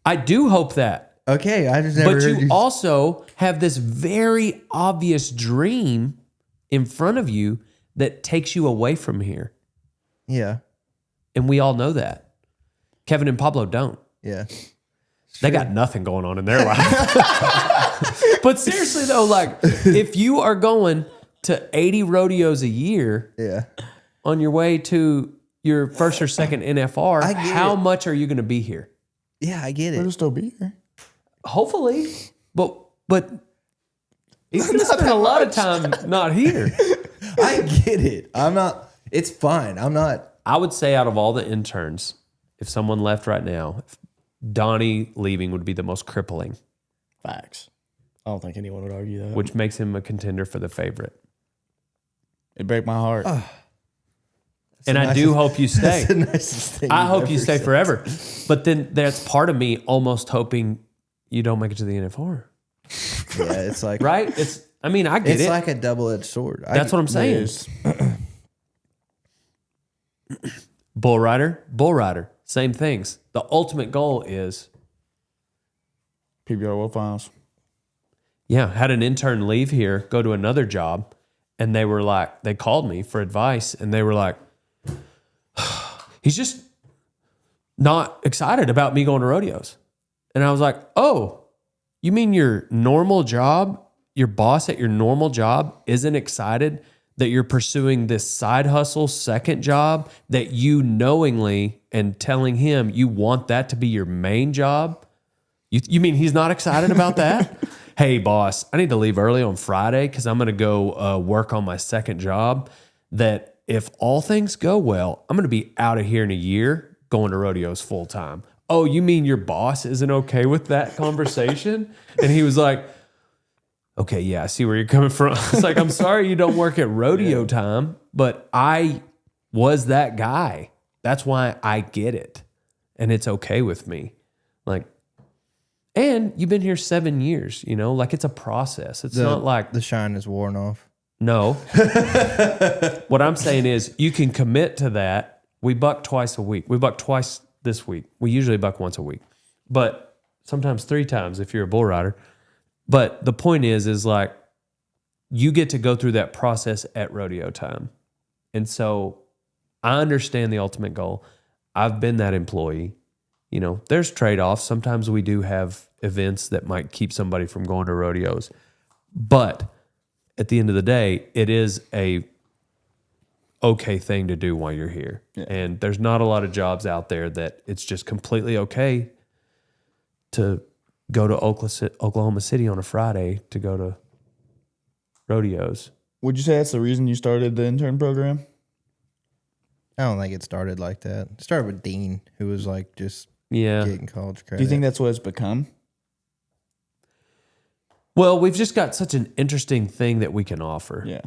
I do hope that. Okay, I just never But heard you also have this very obvious dream in front of you that takes you away from here. Yeah, And we all know that. Kevin and Pablo don't. yeah. They got nothing going on in their life. But seriously though, like if you are going to 80 rodeos a year Yeah. on your way to your first or second NFR, I get how it. much are you going to be here? Yeah, I get We'll it. still be here. Hopefully, but he's going to spend a lot of time not here. I get it. I'm not, it's fine. I'm not. I would say out of all the interns, if someone left right now, Donnie leaving would be the most crippling, Facts. I don't think anyone would argue that. which makes him a contender for the favorite. It break my heart. And I do hope you stay. That's the nicest thing. I you've hope you ever stay said. forever. But then that's part of me almost hoping you don't make it to the NFR. Yeah, it's like, Right? I get it's it. like a double-edged sword. That's what I'm saying. Bull rider, same things. The ultimate goal is, PBR World Finals. had an intern leave here, go to another job, and they were like, they called me for advice, and they were like, he's just not excited about me going to rodeos. And I was like, oh, you mean your normal job, your boss at your normal job isn't excited that you're pursuing this side hustle second job that you knowingly and telling him you want that to be your main job? You mean he's not excited about that? Hey, boss, I need to leave early on Friday because I'm going to go work on my second job. That if all things go well, I'm going to be out of here in a year going to rodeos full time. Oh, you mean your boss isn't okay with that conversation? And he was like, okay, yeah, I see where you're coming from. It's like, I'm sorry you don't work at rodeo time, but I was that guy. That's why I get it. And it's okay with me. Like, and you've been here 7 years, like it's a process. It's not like, the shine is worn off. no. What I'm saying is you can commit to that. We buck twice a week. We buck twice this week. We usually buck once a week, but sometimes 3 times if you're a bull rider. But the point is like you get to go through that process at rodeo time. And so I understand the ultimate goal. I've been that employee. There's trade-offs. Sometimes we do have events that might keep somebody from going to rodeos. But at the end of the day, it is a okay thing to do while you're here. Yeah. And there's not a lot of jobs out there that it's just completely okay to go to Oklahoma City on a Friday to go to rodeos. Would you say that's the reason you started the intern program? I don't think it started like that. It started with Dean, who was like just getting college credit. Do you think that's what it's become? Well, we've just got such an interesting thing that we can offer. Yeah.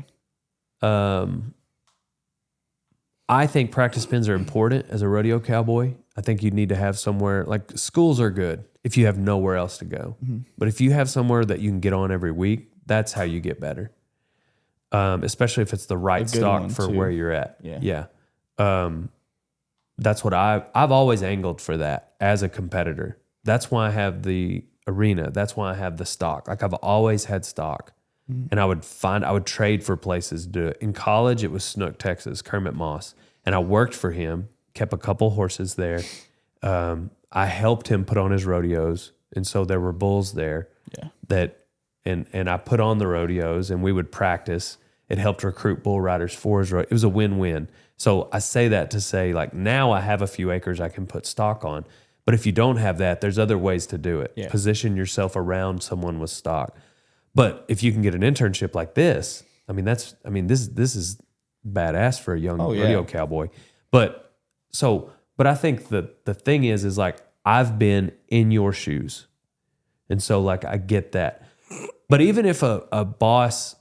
I think practice pins are important as a rodeo cowboy. I think you need to have somewhere, like schools are good if you have nowhere else to go. Mm-hmm. But if you have somewhere that you can get on every week, that's how you get better. Especially if it's the right stock for where you're at. Yeah. That's what I've always angled for that as a competitor. That's why I have the arena. That's why I have the stock. Like I've always had stock. And I would trade for places to do it. In college, it was Snook, Texas, Kermit Moss. And I worked for him, kept a couple horses there. I helped him put on his rodeos. And so there were bulls there and I put on the rodeos and we would practice. It helped recruit bull riders for his rodeo. It was a win-win. So I say that to say, like, now I have a few acres I can put stock on. But if you don't have that, there's other ways to do it. Yeah. Position yourself around someone with stock. But if you can get an internship like this, this is badass for a young rodeo cowboy. But I think the thing is like I've been in your shoes. And so like I get that. But even if a boss,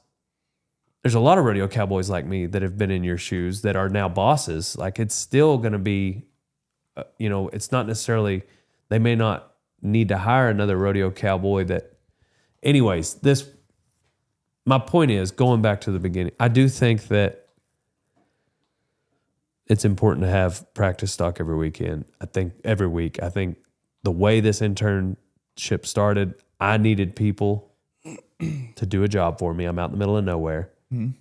there's a lot of rodeo cowboys like me that have been in your shoes that are now bosses, like it's still going to be, it's not necessarily, they may not need to hire another rodeo cowboy that anyways, my point is, going back to the beginning, I do think that it's important to have practice stock every weekend. I think every week. I think the way this internship started, I needed people to do a job for me. I'm out in the middle of nowhere. Mm-hmm.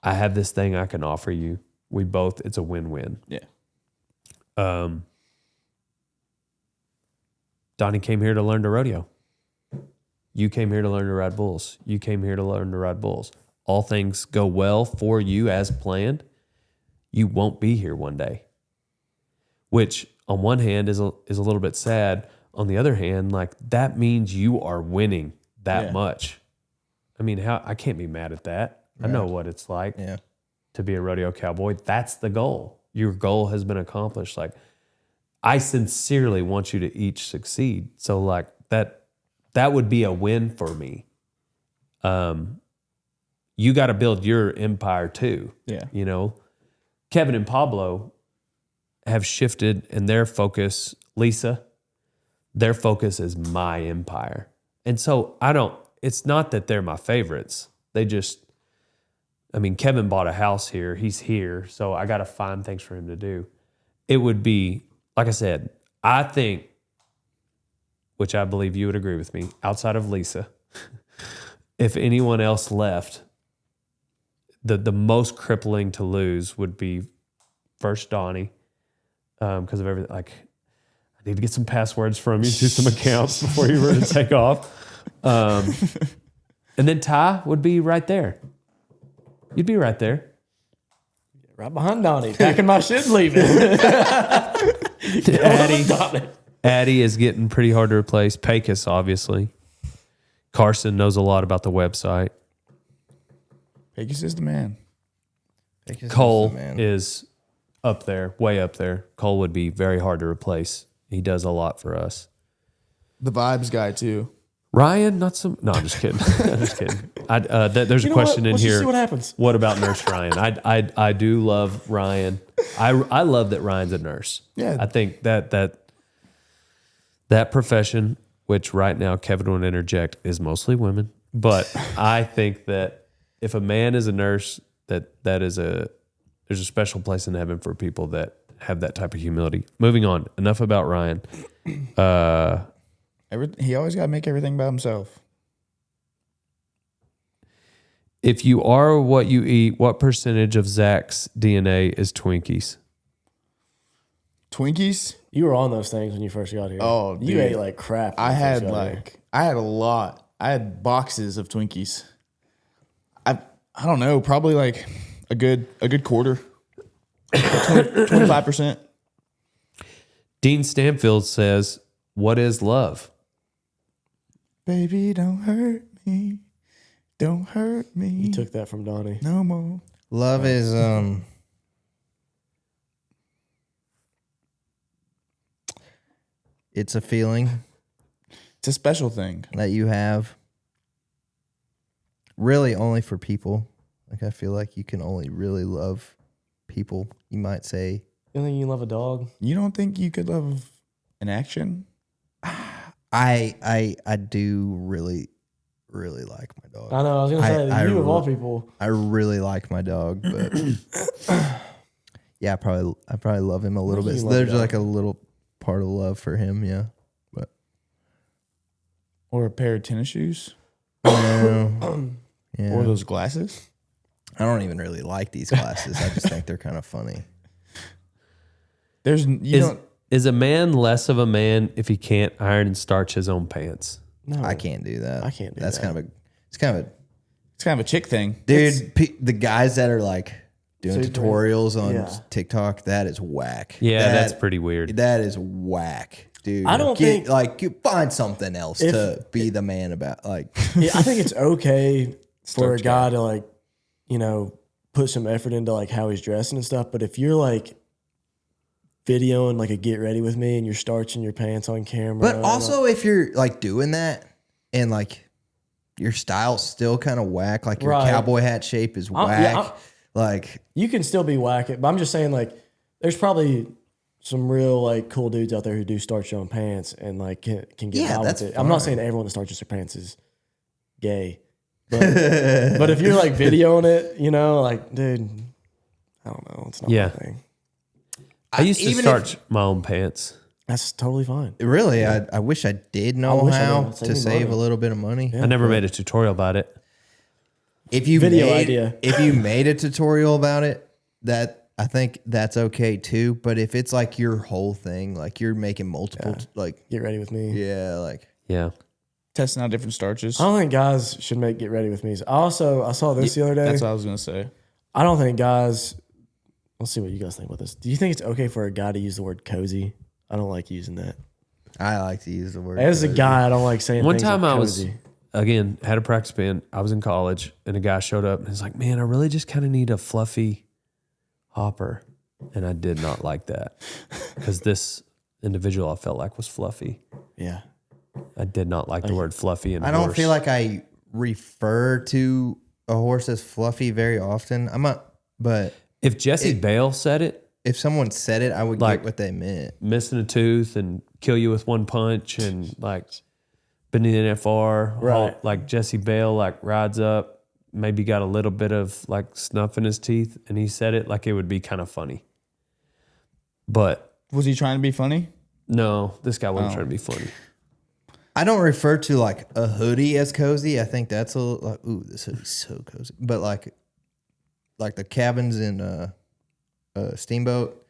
I have this thing I can offer you. It's a win-win. Yeah. Donnie came here to learn to rodeo. You came here to learn to ride bulls. You came here to learn to ride bulls. All things go well for you as planned. You won't be here one day, which on one hand is a little bit sad. On the other hand, like that means you are winning that much. I mean, I can't be mad at that. Right. I know what it's like to be a rodeo cowboy. That's the goal. Your goal has been accomplished. Like, I sincerely want you to each succeed. So like that would be a win for me. You got to build your empire too. Yeah. You know, Kevin and Pablo have shifted and their focus, Lisa, their focus is my empire. And so it's not that they're my favorites. Kevin bought a house here. He's here. So I got to find things for him to do. It would be, like I said, I think, which I believe you would agree with me, outside of Lisa, if anyone else left, the most crippling to lose would be first Donnie, because of everything. Like, I need to get some passwords from you to some accounts before you were to take off. And then Ty would be right there. You'd be right there. Right behind Donnie, packing my shit, leaving. Addie is getting pretty hard to replace. Pecos, obviously. Carson knows a lot about the website. Pecos is the man. Cole is up there, way up there. Cole would be very hard to replace. He does a lot for us. The vibes guy too. Ryan, not some. No, I'm just kidding. I'm just kidding. There's a question in here. See what happens. What about Nurse Ryan? I do love Ryan. I love that Ryan's a nurse. Yeah. I think that profession, which right now Kevin would interject, is mostly women. But I think that if a man is a nurse, there's a special place in heaven for people that have that type of humility. Moving on. Enough about Ryan. He always got to make everything by himself. If you are what you eat, what percentage of Zach's DNA is Twinkies? Twinkies? You were on those things when you first got here. Oh, you dude. ate like crap. I had a lot. I had boxes of Twinkies. I don't know, probably like a good quarter. 25%. Dean Stanfield says, "What is love?" Baby, don't hurt me. Don't hurt me. You took that from Donnie. No more. Love is it's a feeling It's a special thing that you have really only for people. Like, I feel like you can only really love people. You might say, You don't think you love a dog? You don't think you could love an action? I do really like my dog. I know. I was gonna say you of all people. I really like my dog, but yeah, I probably love him a little bit. So there's like a little part of love for him, yeah. But Or a pair of tennis shoes? no, yeah. Or those glasses? I don't even really like these glasses. I just think they're kind of funny. Is a man less of a man if he can't iron and starch his own pants? No, I can't do that. I can't do That's that. It's kind of a chick thing. dude. The guys that are like doing Super. tutorials on Yeah. TikTok, that is whack. Yeah, that's pretty weird. That is whack, dude. I don't think- you find something else to be the man about. Like, Yeah, I think it's okay for a guy to like, put some effort into like how he's dressing and stuff. But if you're like videoing like a get ready with me and you're starching your pants on camera, but also if you're like doing that and like your style's still kind of whack, like your cowboy hat shape is whack. Like, you can still be whack it. But I'm just saying, like, there's probably some real like cool dudes out there who do starch their own pants and like can get by with it. I'm not saying everyone that starches their pants is gay. But if you're like videoing it, you know, like, dude, I don't know. It's not my thing. I used to even starch my own pants. That's totally fine. Really, I wish I did know wish I how did. Save to me save money. a little bit of money. I never made a tutorial about it. If you Video made, idea. if you made a tutorial about it, that I think that's okay too. But if it's like your whole thing, like you're making multiple, like Get ready with me. like Yeah. Testing out different starches. I don't think guys should make get ready with me. I saw this the other day. That's what I was gonna say. I don't think guys. Let's see what you guys think about this. Do you think it's okay for a guy to use the word cozy? I don't like using that. I like to use the word. As a cozy. guy, I don't like saying. One things time like I was, cozy. again, had a practice band. I was in college and a guy showed up and he's like, man, I really just kind of need a fluffy hopper. And I did not like that because this individual I felt like was fluffy. Yeah. I did not like the word fluffy and I don't horse. feel like I refer to a horse as fluffy very often. But If Jesse Bale said it, if someone said it, I would Like- get what they meant. missing a tooth and kill you with one punch and like been in the NFR, Right. like Jesse Bale like rides up, maybe got a little bit of like snuff in his teeth and he said it, like it would be kind of funny. But Was he trying to be funny? no, this guy wasn't trying to be funny. I don't refer to like a hoodie as cozy. I think that's a like, ooh, this hoodie's so cozy. But like the cabins in Steamboat,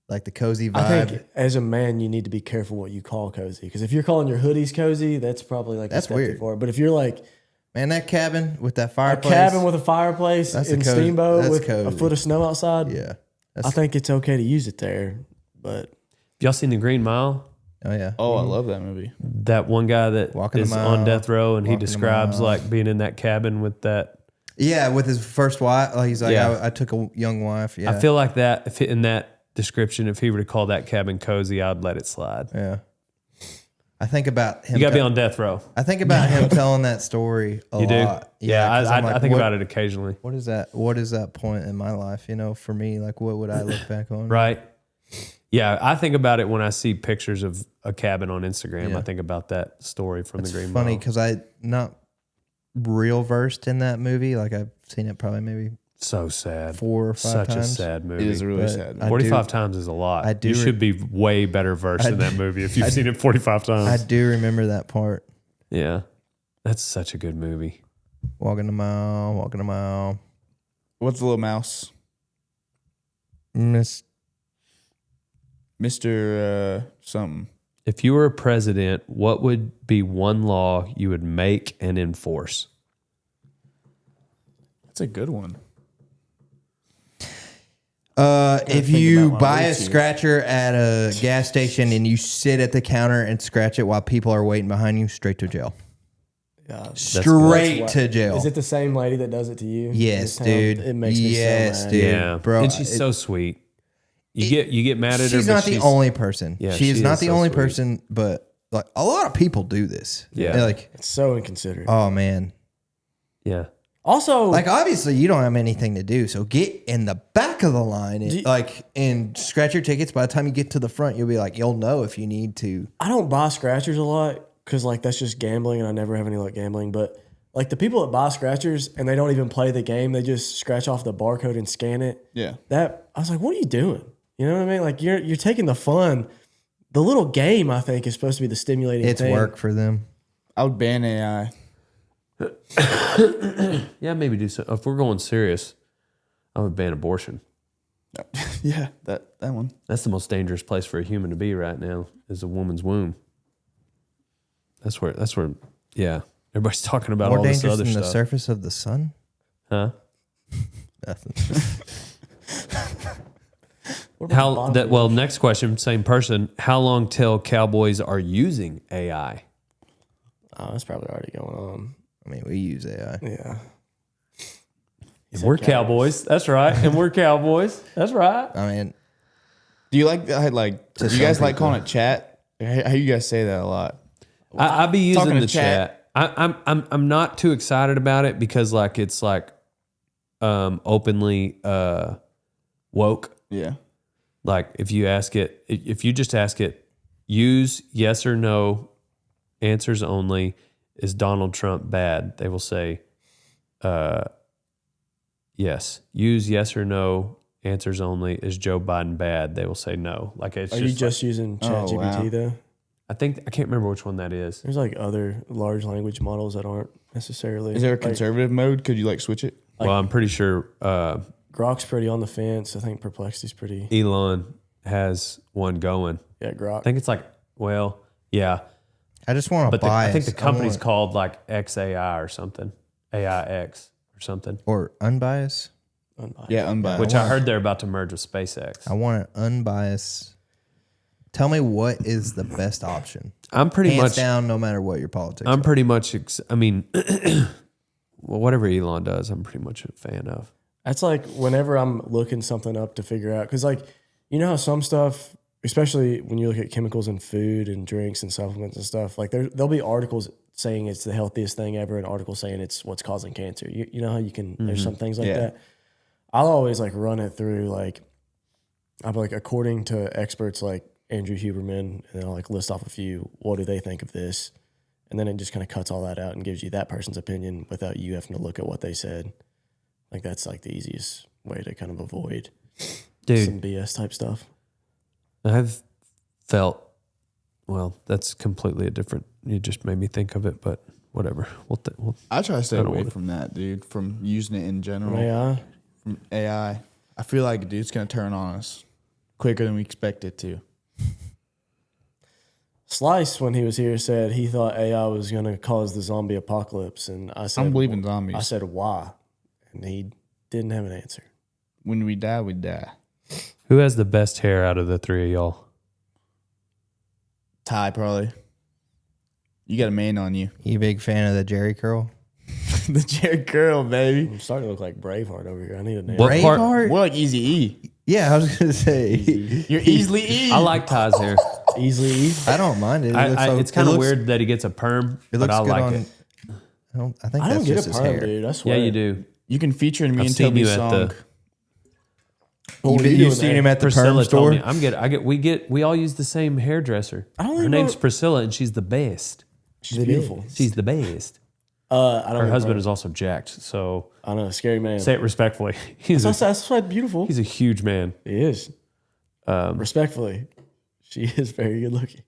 like the cozy vibe. I think as a man, you need to be careful what you call cozy. Because if you're calling your hoodies cozy, that's probably like That's a step too weird. far. But if you're like Man, that cabin with that a fireplace. cabin with a fireplace That's in a cozy- Steamboat that's with a cozy. foot of snow outside, Yeah. I think it's okay to use it there. But Y'all seen The Green Mile? Oh yeah. Oh, I love that movie. That one guy that Walking the is mile, on death row and he walking the describes mile. like being in that cabin with that. Yeah, with his first wife. Like he's like, Yeah. I took a young wife. Yeah. I feel like that if in that description, if he were to call that cabin cozy, I'd let it slide. Yeah. I think about him. You got to be on death row. I think about him telling that story a You do? lot. Yeah, 'cause I'm I like, think what- about it occasionally. What is that? What is that point in my life? You know, for me, like, what would I look back on? Right. Yeah, I think about it when I see pictures of a cabin on Instagram. Yeah. I think about that story from It's The Green funny Mile. because I not real versed in that movie. Like I've seen it probably maybe So sad. 4 or 5 Such times. a sad movie. It is a really But sad. I 45 do- times is a lot. I do You re- should be way better versed in that movie if you've seen it 45 times. I do remember that part. Yeah. That's such a good movie. Walking a mile. What's the little mouse? Miss. Mr. Something. If you were a president, what would be one law you would make and enforce? That's a good one. If think you about my buy a routine. scratcher at a gas station and you sit at the counter and scratch it while people are waiting behind you, straight to jail. Straight to jail. is it the same lady that does it to you? in Yes, this town? dude. It makes me Yes, so mad. dude. Yeah, bro, and she's so sweet. You get mad at her. She's but not the only person. Yeah, she is she not is the so only sweet. person, but like a lot of people do this. Yeah. Like, It's so inconsiderate. oh man. Yeah, Also, Like obviously you don't have anything to do, so get in the back of the line and and scratch your tickets. By the time you get to the front, you'll be like, you'll know if you need to. I don't buy scratchers a lot because like that's just gambling, and I never have any luck gambling. But like the people that buy scratchers and they don't even play the game, they just scratch off the barcode and scan it. Yeah. That I was like, what are you doing? You know what I mean? Like you're taking the fun. The little game, I think, is supposed to be the stimulating It's thing. work for them. I would ban AI. yeah. Maybe do so. If we're going serious, I would ban abortion. Yeah, that one. That's the most dangerous place for a human to be right now. Is a woman's womb. That's where. Yeah, everybody's talking about More all this dangerous other than the stuff, surface of the sun. huh? Nothing. What about the How bottom that? of Well, next question, same person. How long till Cowboys are using AI? it? Oh, that's probably already going on. I mean, we use AI. Yeah. And we're Cowboys. That's right. And we're Cowboys. That's right. I mean, Do you like that? Like, do To you guys some like people. calling it chat? How you guys say that a lot? I be using Talking to the chat. I'm not too excited about it because like it's like openly woke. Yeah. Like if you just ask it, use yes or no answers only, is Donald Trump bad? They will say, yes. Use yes or no answers only. Is Joe Biden bad? They will say no. Like it's Are you just using ChatGPT though? I can't remember which one that is. There's like other large language models that aren't necessarily. Is there a conservative mode? Could you like switch it? Well, I'm pretty sure Grok's pretty on the fence. I think Perplexity's pretty. Elon has one going. Yeah, Grok. I think it's like, well, yeah. I just want to buy. I think the company's called like XAI or something, AIX or something. Or unbiased. Yeah, unbiased. Which I heard they're about to merge with SpaceX. I want an unbiased. Tell me what is the best option. I'm pretty Hands much down, no matter what your politics. I'm are. pretty much. I mean, well, whatever Elon does, I'm pretty much a fan of. That's like whenever I'm looking something up to figure out, because like, you know how some stuff, especially when you look at chemicals in food and drinks and supplements and stuff, like there'll be articles saying it's the healthiest thing ever and articles saying it's what's causing cancer. You know how you can, there's some things like that. I'll always like run it through like, I'm like, according to experts like Andrew Huberman, and I'll like list off a few, what do they think of this? And then it just kind of cuts all that out and gives you that person's opinion without you having to look at what they said. Like that's like the easiest way to kind of avoid some BS type stuff. I've felt, well, that's completely a different, you just made me think of it, but whatever. I try to stay away from that, dude, from using it in general. AI? From AI. I feel like, dude, it's going to turn on us quicker than we expect it to. Slice, when he was here, said he thought AI was going to cause the zombie apocalypse. And I said, I don't believe in zombies. I said, why? And he didn't have an answer. When we die, we die. Who has the best hair out of the three of y'all? Ty, probably. You got a man on you. You a big fan of the Jerry curl? The Jerry curl, baby. I'm starting to look like Braveheart over here. I need a name. What part? Braveheart? We're like Easy E. Yeah, I was gonna say. You're easily E. I like Ty's hair. Easily E? I don't mind it. It's kind of weird that he gets a perm, It but looks I good like on. it. I think I that's don't get just a his perm, hair. dude. I swear. Yeah, you do. You can feature in me I've and seen you Toby's at song. You've seen him at the Priscilla perm told store. me we all use the same hairdresser. Her name's Priscilla, and she's the best. She's beautiful. She's the best. I don't Her get husband perm. is also jacked, so I know, scary man. say it respectfully. That's why beautiful. He's a huge man. He is. Respectfully, she is very good looking.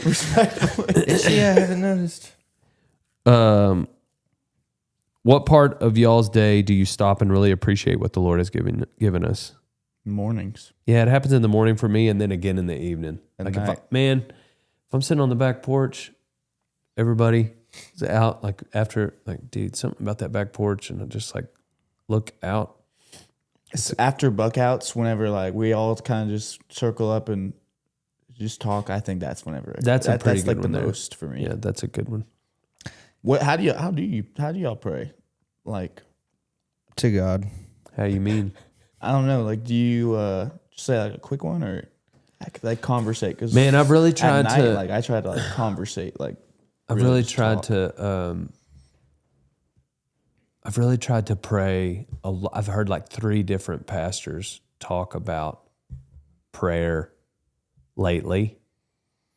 Respectfully. Is she? I haven't noticed. What part of y'all's day do you stop and really appreciate what the Lord has given us? Mornings. Yeah, it happens in the morning for me, and then again in the evening. At Like night. if I'm sitting on the back porch, everybody is out. Like after, like, dude, something about that back porch, and I just like look out. It's after buckouts, whenever like we all kind of just circle up and just talk. I think that's whenever. That's a pretty good like one the there. most for me. Yeah, that's a good one. What? How do y'all pray? Like, To God. How you mean? I don't know. Like, do you just say like a quick one or like conversate? Cause Man, I've really tried at night, to. like I try to like conversate. Like, I've really just tried talk. to. I've really tried to pray. I've heard like 3 different pastors talk about prayer lately,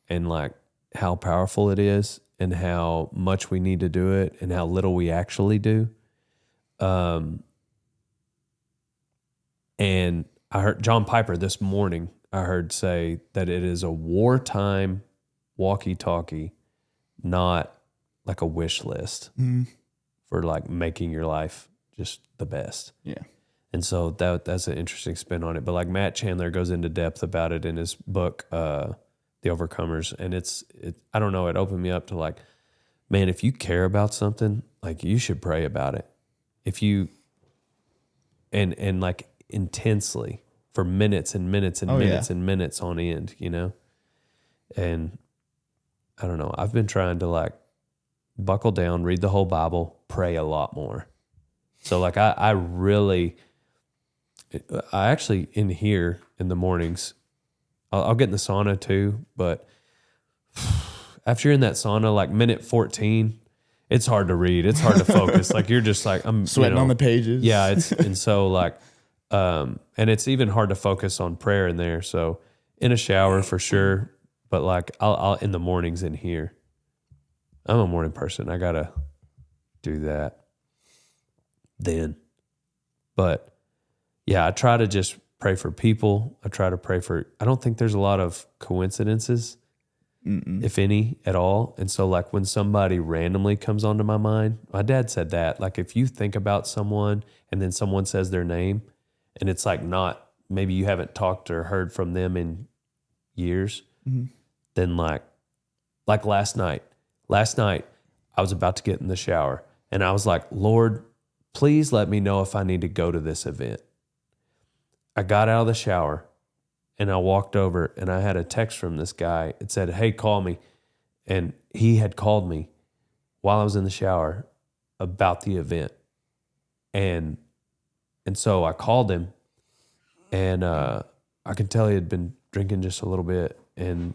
and like how powerful it is, and how much we need to do it, and how little we actually do. And I heard John Piper this morning. I heard say that it is a wartime walkie-talkie, not like a wish list for like making your life just the best. Yeah. And so that's an interesting spin on it. But like Matt Chandler goes into depth about it in his book, The Overcomers. And I don't know, it opened me up to like, man, if you care about something, like you should pray about it. If you, and like intensely for minutes and minutes and minutes and minutes on end, you know? And I don't know, I've been trying to like buckle down, read the whole Bible, pray a lot more. So like I actually in here in the mornings, I'll get in the sauna too, but after you're in that sauna, like minute 14, it's hard to read. It's hard to focus. Like you're just like, I'm Sweating on the pages. Yeah. And so like, and it's even hard to focus on prayer in there. So in a shower for sure, but like I'll in the mornings in here. I'm a morning person. I gotta do that then. But yeah, I try to just pray for people. I try to pray for, I don't think there's a lot of coincidences, if any, at all. And so like when somebody randomly comes onto my mind, my dad said that, like if you think about someone and then someone says their name and it's like not, maybe you haven't talked or heard from them in years, then like last night I was about to get in the shower and I was like, Lord, please let me know if I need to go to this event. I got out of the shower and I walked over and I had a text from this guy. It said, hey, call me. And he had called me while I was in the shower about the event. And so I called him and I could tell he had been drinking just a little bit and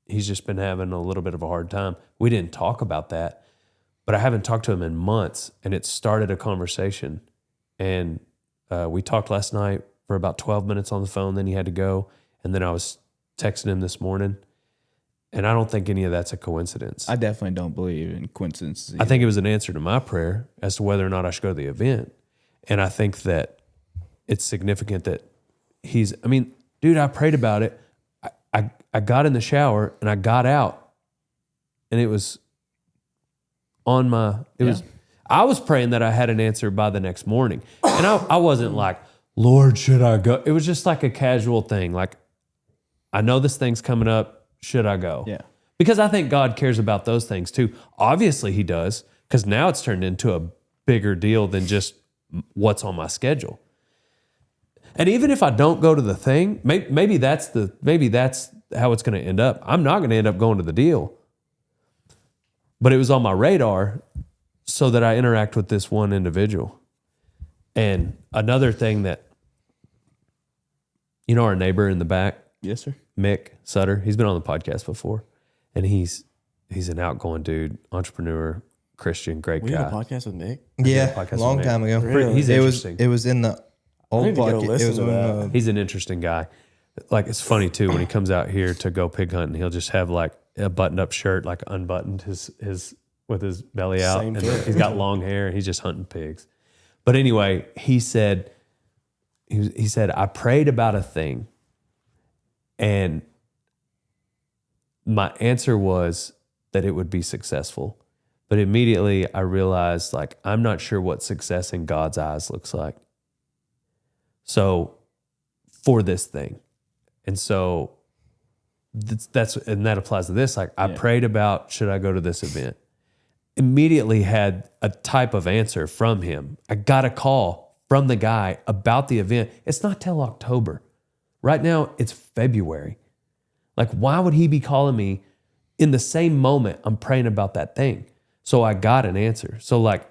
he's just been having a little bit of a hard time. We didn't talk about that, but I haven't talked to him in months and it started a conversation. And we talked last night for about 12 minutes on the phone, then he had to go. And then I was texting him this morning. And I don't think any of that's a coincidence. I definitely don't believe in coincidences. I think it was an answer to my prayer as to whether or not I should go to the event. And I think that it's significant that dude, I prayed about it. I got in the shower and I got out and it was on my, I was praying that I had an answer by the next morning. And I wasn't like, Lord, should I go? It was just like a casual thing. Like, I know this thing's coming up. Should I go? Yeah. Because I think God cares about those things too. Obviously he does, because now it's turned into a bigger deal than just what's on my schedule. And even if I don't go to the thing, maybe that's how it's going to end up. I'm not going to end up going to the deal. But it was on my radar so that I interact with this one individual. And another thing that, our neighbor in the back, Yes, sir. Mick Sutter, he's been on the podcast before. And he's an outgoing dude, entrepreneur, Christian, great We guy. had a podcast with Nick. Yeah, podcast a long with time ago. Really? He's interesting. It was in the old need to go podcast. It listen was to when that. He's an interesting guy. Like, it's funny too, when he comes out here to go pig hunting, he'll just have like a buttoned up shirt, like unbuttoned his with his belly out. Same and fit. he's got long hair and he's just hunting pigs. But anyway, he said, I prayed about a thing and my answer was that it would be successful. But immediately I realized, like, I'm not sure what success in God's eyes looks like. So for this thing. And so that applies to this. Like, I prayed about, should I go to this event? Immediately had a type of answer from him. I got a call from the guy about the event. It's not till October. Right now, it's February. Like, why would he be calling me in the same moment I'm praying about that thing? So I got an answer. So like,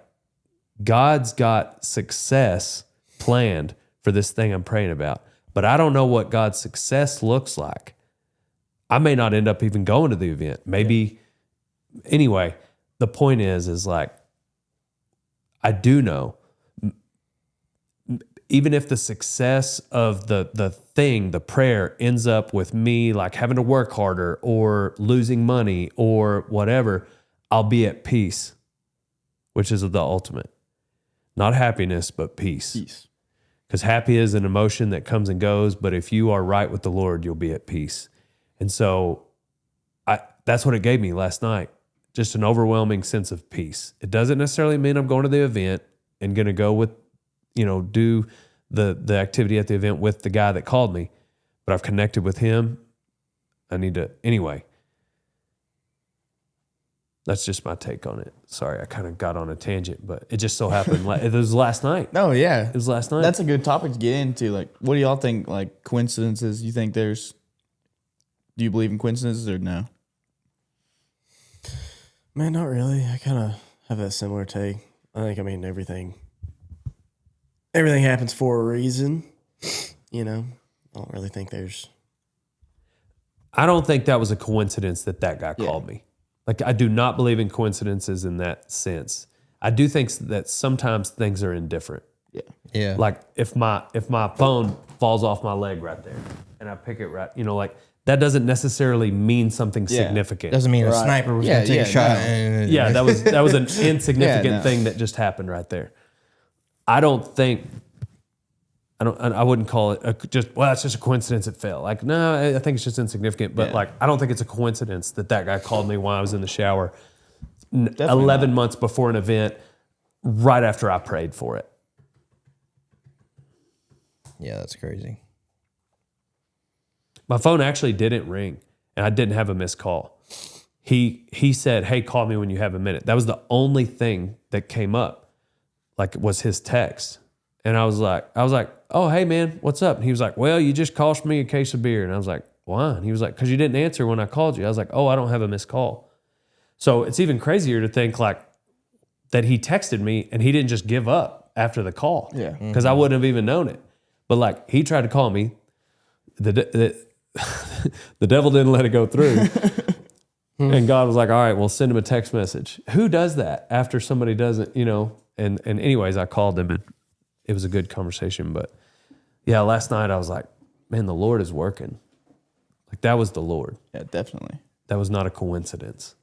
God's got success planned for this thing I'm praying about, but I don't know what God's success looks like. I may not end up even going to the event. Maybe, anyway, the point is like, I do know, even if the success of the thing, the prayer, ends up with me like having to work harder or losing money or whatever, I'll be at peace, which is the ultimate. Not happiness, but peace. Peace. Because happy is an emotion that comes and goes, but if you are right with the Lord, you'll be at peace. And so that's what it gave me last night, just an overwhelming sense of peace. It doesn't necessarily mean I'm going to the event and going to go with, do the activity at the event with the guy that called me, but I've connected with him. I need to, anyway. That's just my take on it. Sorry, I kind of got on a tangent, but it just so happened. It was last night. No, yeah. It was last night. That's a good topic to get into. Like, what do y'all think? Like, coincidences? You think do you believe in coincidences or no? Man, not really. I kind of have that similar take. Everything happens for a reason. I don't really think there's. I don't think that was a coincidence that guy called me. Like, I do not believe in coincidences in that sense. I do think that sometimes things are indifferent. Yeah. Like, if my phone falls off my leg right there and I pick it right, like, that doesn't necessarily mean something significant. Doesn't mean a sniper was going to take a shot. No. Yeah, that was an insignificant Yeah, no. thing that just happened right there. I wouldn't call it it's just a coincidence it fell. Like, no, I think it's just insignificant. But like, I don't think it's a coincidence that guy called me while I was in the shower 11 months before an event, right after I prayed for it. Yeah, that's crazy. My phone actually didn't ring, and I didn't have a missed call. He said, "Hey, call me when you have a minute." That was the only thing that came up, like, was his text. And I was like, "Oh, hey man, what's up?" And he was like, "Well, you just cost me a case of beer." And I was like, "Why?" And he was like, "Because you didn't answer when I called you." I was like, "Oh, I don't have a missed call." So it's even crazier to think like that he texted me and he didn't just give up after the call. Yeah. Because I wouldn't have even known it. But like, he tried to call me. The devil didn't let it go through. And God was like, all right, well, send him a text message. Who does that after somebody doesn't, And anyways, I called him and it was a good conversation. But yeah, last night I was like, man, the Lord is working. Like, that was the Lord. Yeah, definitely. That was not a coincidence.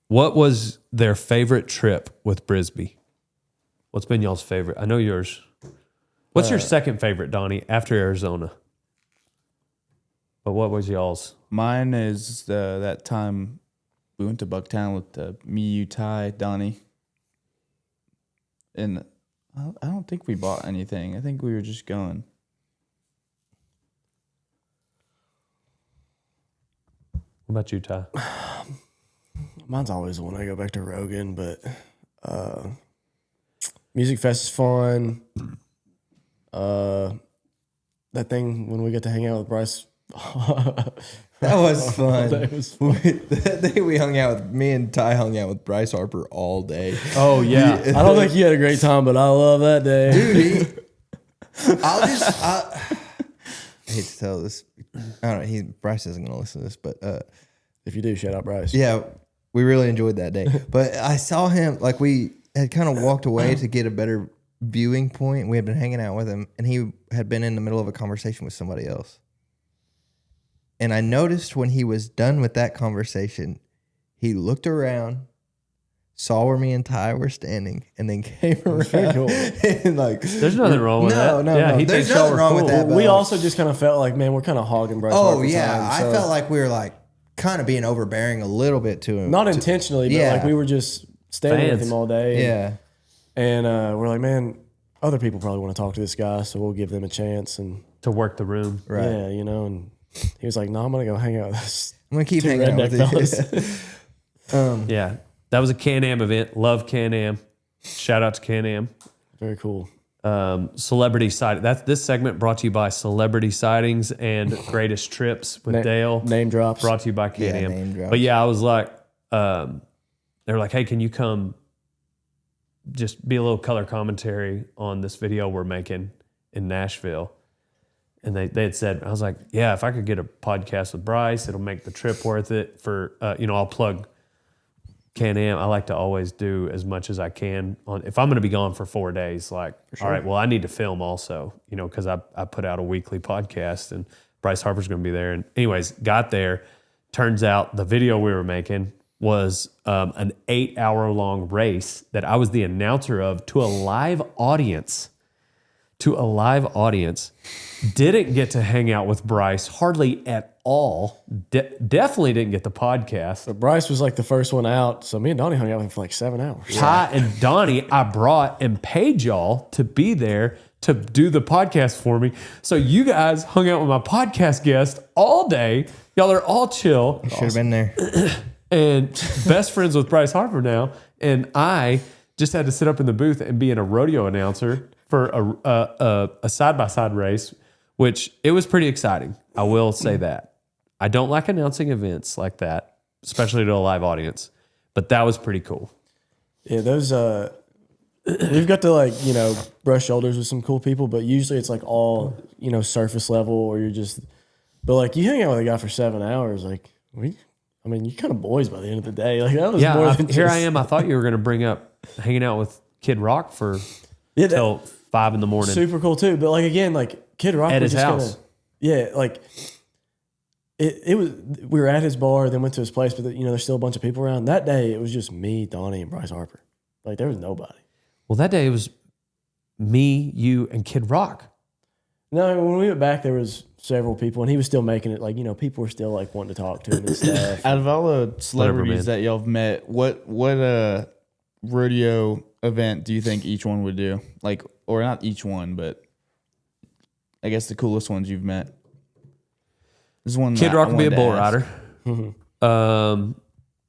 What was their favorite trip with Brisby? What's been y'all's favorite? I know yours. What's your second favorite, Donnie, after Arizona? But what was y'all's? Mine is that time we went to Bucktown with me, you, Ty, Donnie. And I don't think we bought anything. I think we were just going. What about you, Ty? Mine's always the one I go back to Rogan, but Music Fest is fun. That thing when we get to hang out with Bryce. That was fun. That was fun. That day we hung out with, me and Ty hung out with Bryce Harper all day. Oh, yeah. I don't think you had a great time, but I love that day. Dude, I hate to tell this. I don't know. Bryce isn't going to listen to this, but If you do, shout out Bryce. yeah, we really enjoyed that day. But I saw him, like, we had kind of walked away to get a better viewing point. We had been hanging out with him, and he had been in the middle of a conversation with somebody else. And I noticed when he was done with that conversation, he looked around, saw where me and Ty were standing, and then came around. Cool. And like, There's nothing wrong with that. No. Yeah, he There's thinks y'all nothing were wrong with cool. that. But We also just kind of felt like, man, we're kind of hogging Bryce. oh Harper yeah, time, I so- felt like we were like kind of being overbearing a little bit to him. not intentionally, but yeah. like we were just standing with Fans. him all day. Yeah. And we're like, man, other people probably want to talk to this guy, so we'll give them a chance. And To work the room. Right. yeah, and he was like, no, I'm going to go hang out with this. I'm gonna keep Two hanging out redneck with you. Yeah. That was a Can-Am event. Love Can-Am. Shout out to Can-Am. Very cool. Celebrity sighting. This segment brought to you by Celebrity Sightings and Greatest Trips with Dale. Name drops. Brought to you by Can-Am. name drops. But yeah, I was like, they were like, hey, can you come just be a little color commentary on this video we're making in Nashville? And they had said, I was like, yeah, if I could get a podcast with Bryce, it'll make the trip worth it for, I'll plug Can-Am. I like to always do as much as I can if I'm going to be gone for 4 days, like, all right, well, I need to film also, because I put out a weekly podcast and Bryce Harper's going to be there. And anyways, got there. Turns out the video we were making was an 8-hour-long race that I was the announcer of to a live audience. Didn't get to hang out with Bryce hardly at all. Definitely didn't get the podcast. But Bryce was like the first one out, so me and Donnie hung out with him for like 7 hours. Ty and Donnie, I brought and paid y'all to be there to do the podcast for me. So you guys hung out with my podcast guest all day. Y'all are all chill. Should have been there. And best friends with Bryce Harper now. And I just had to sit up in the booth and be in a rodeo announcer for a side-by-side race, which it was pretty exciting. I will say that. I don't like announcing events like that, especially to a live audience, but that was pretty cool. Yeah, those we've got to brush shoulders with some cool people, but usually it's like all, surface level, or you're just, but like you hang out with a guy for 7 hours, like you're kind of boys by the end of the day. Like that was more than here just, I am. I thought you were going to bring up hanging out with Kid Rock for Yeah, till 5 a.m. Super cool too. But like again, like Kid Rock At was his just house. like it was. We were at his bar, then went to his place, but there's still a bunch of people around. That day, it was just me, Donnie, and Bryce Harper. Like there was nobody. Well, that day it was me, you, and Kid Rock. No, when we went back, there was several people, and he was still making it. Like people were still like wanting to talk to him and stuff. Out of all the celebrities man. that y'all have met, what rodeo event do you think each one would do? Like, or not each one, but I guess the coolest ones you've met. This is one. Kid that Rock I would be a wanted bull to ask. rider.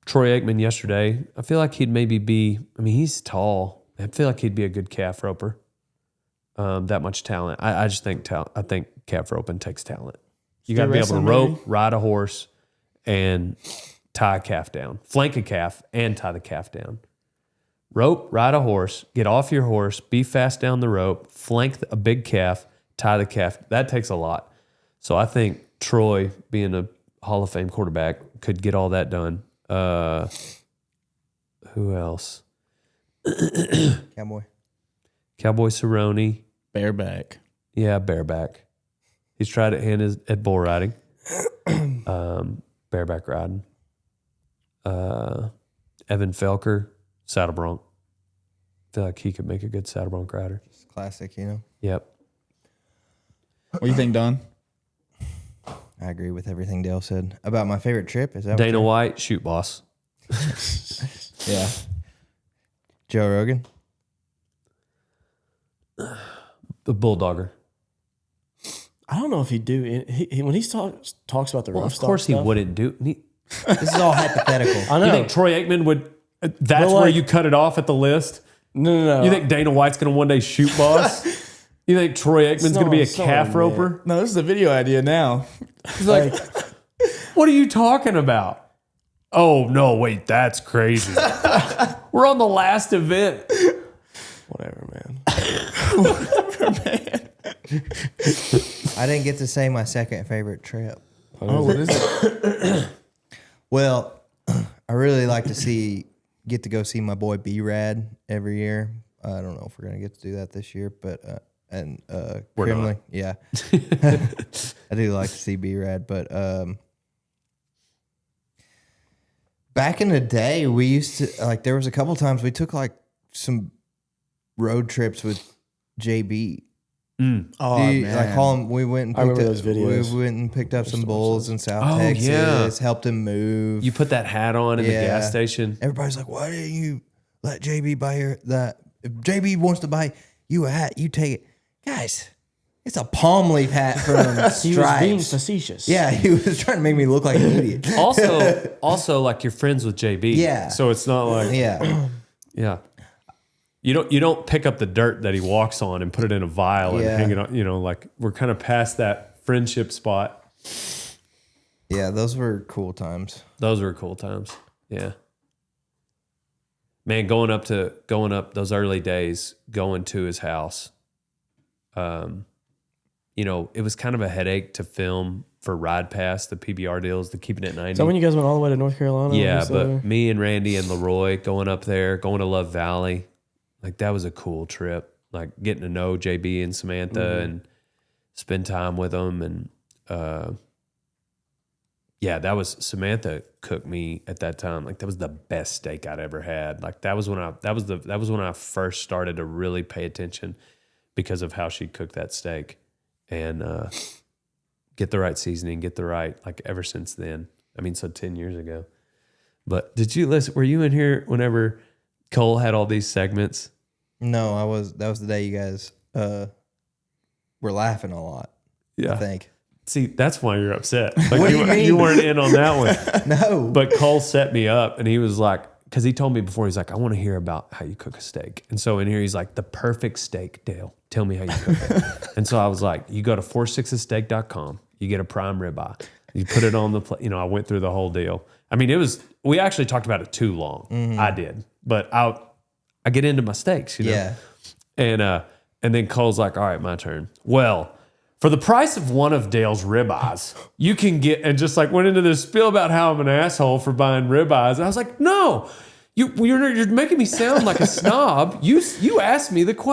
Troy Aikman yesterday. I feel like he'd maybe be. I mean, he's tall. I feel like he'd be a good calf roper. That much talent. I just think talent. I think calf roping takes talent. You got to be able to wrestling, rope, maybe? ride a horse, and tie a calf down. Flank a calf and tie the calf down. Rope, ride a horse, get off your horse, be fast down the rope, flank a big calf, tie the calf. That takes a lot. So I think Troy, being a Hall of Fame quarterback, could get all that done. Who else? Cowboy. Cowboy Cerrone. Bareback. Yeah, bareback. He's tried it at bull riding. Bareback riding. Evan Felker, saddle bronc. I feel like he could make a good saddle bronc rider. It's classic, Yep. What do you think, Don? I agree with everything Dale said about my favorite trip. Is that Dana White, shoot boss. Yeah. Joe Rogan. The bulldogger. I don't know if he'd do. When he talks about the Well, rough of course he stuff, wouldn't do. This is all hypothetical. I know. You think Troy Aikman would? That's But where like- you cut it off at the list. No. You think Dana White's going to one day shoot boss? You think Troy Aikman's going to be a It's not calf meant. roper? No, this is a video idea now. He's like, what are you talking about? Oh, no, wait, that's crazy. We're on the last event. Whatever, man. I didn't get to say my second favorite trip. Oh, what is it? Well, I really like to get to go see my boy B-Rad every year. I don't know if we're gonna get to do that this year, but We're not. Kremlin, yeah, I do like to see B-Rad. But back in the day, we used to there was a couple times we took some road trips with JB. Oh, man. We went and I remember picked up, those videos. We went and picked up some bulls in South Oh, Texas. yeah. Helped him move. You put that hat on in the Yeah. gas station. Everybody's like, why didn't you let JB buy that? If JB wants to buy you a hat, you take it. Guys, it's a palm leaf hat from He was being Stripes. facetious. Yeah, he was trying to make me look like an idiot. Also, like you're friends with JB. Yeah. So it's not like, Yeah. yeah. You don't pick up the dirt that he walks on and put it in a vial and Yeah. hang it on. Like we're kind of past that friendship spot. Yeah, those were cool times. Those were cool times. Yeah. Man, going up those early days, going to his house. It was kind of a headache to film for Ride Pass, the PBR deals, the Keeping It 90. So when you guys went all the way to North Carolina? Yeah, and but stuff? me and Randy and Leroy going up there, going to Love Valley, like that was a cool trip. Like getting to know JB and Samantha and spend time with them, and that was Samantha cooked me at that time. Like that was the best steak I'd ever had. Like that was when I first started to really pay attention because of how she cooked that steak and get the right seasoning, get the right ever since then. I mean, so 10 years ago. But did you listen? Were you in here whenever Cole had all these segments? No, that was the day you guys were laughing a lot. Yeah. I think. See, that's why you're upset. Like What do you mean? you weren't in on that one. No. But Cole set me up and he was like, because he told me before, he's like, I want to hear about how you cook a steak. And so in here, he's like, the perfect steak, Dale. Tell me how you cook it. And so I was like, you go to 46steak.com, you get a prime ribeye. You put it on the plate. I went through the whole deal. I mean, we actually talked about it too long. I did. But I get into my steaks, Yeah. And then Cole's like, all right, my turn. Well, for the price of one of Dale's ribeyes, you can get, and just went into this spiel about how I'm an asshole for buying ribeyes. I was like, no, you're making me sound like a snob. You asked me the question.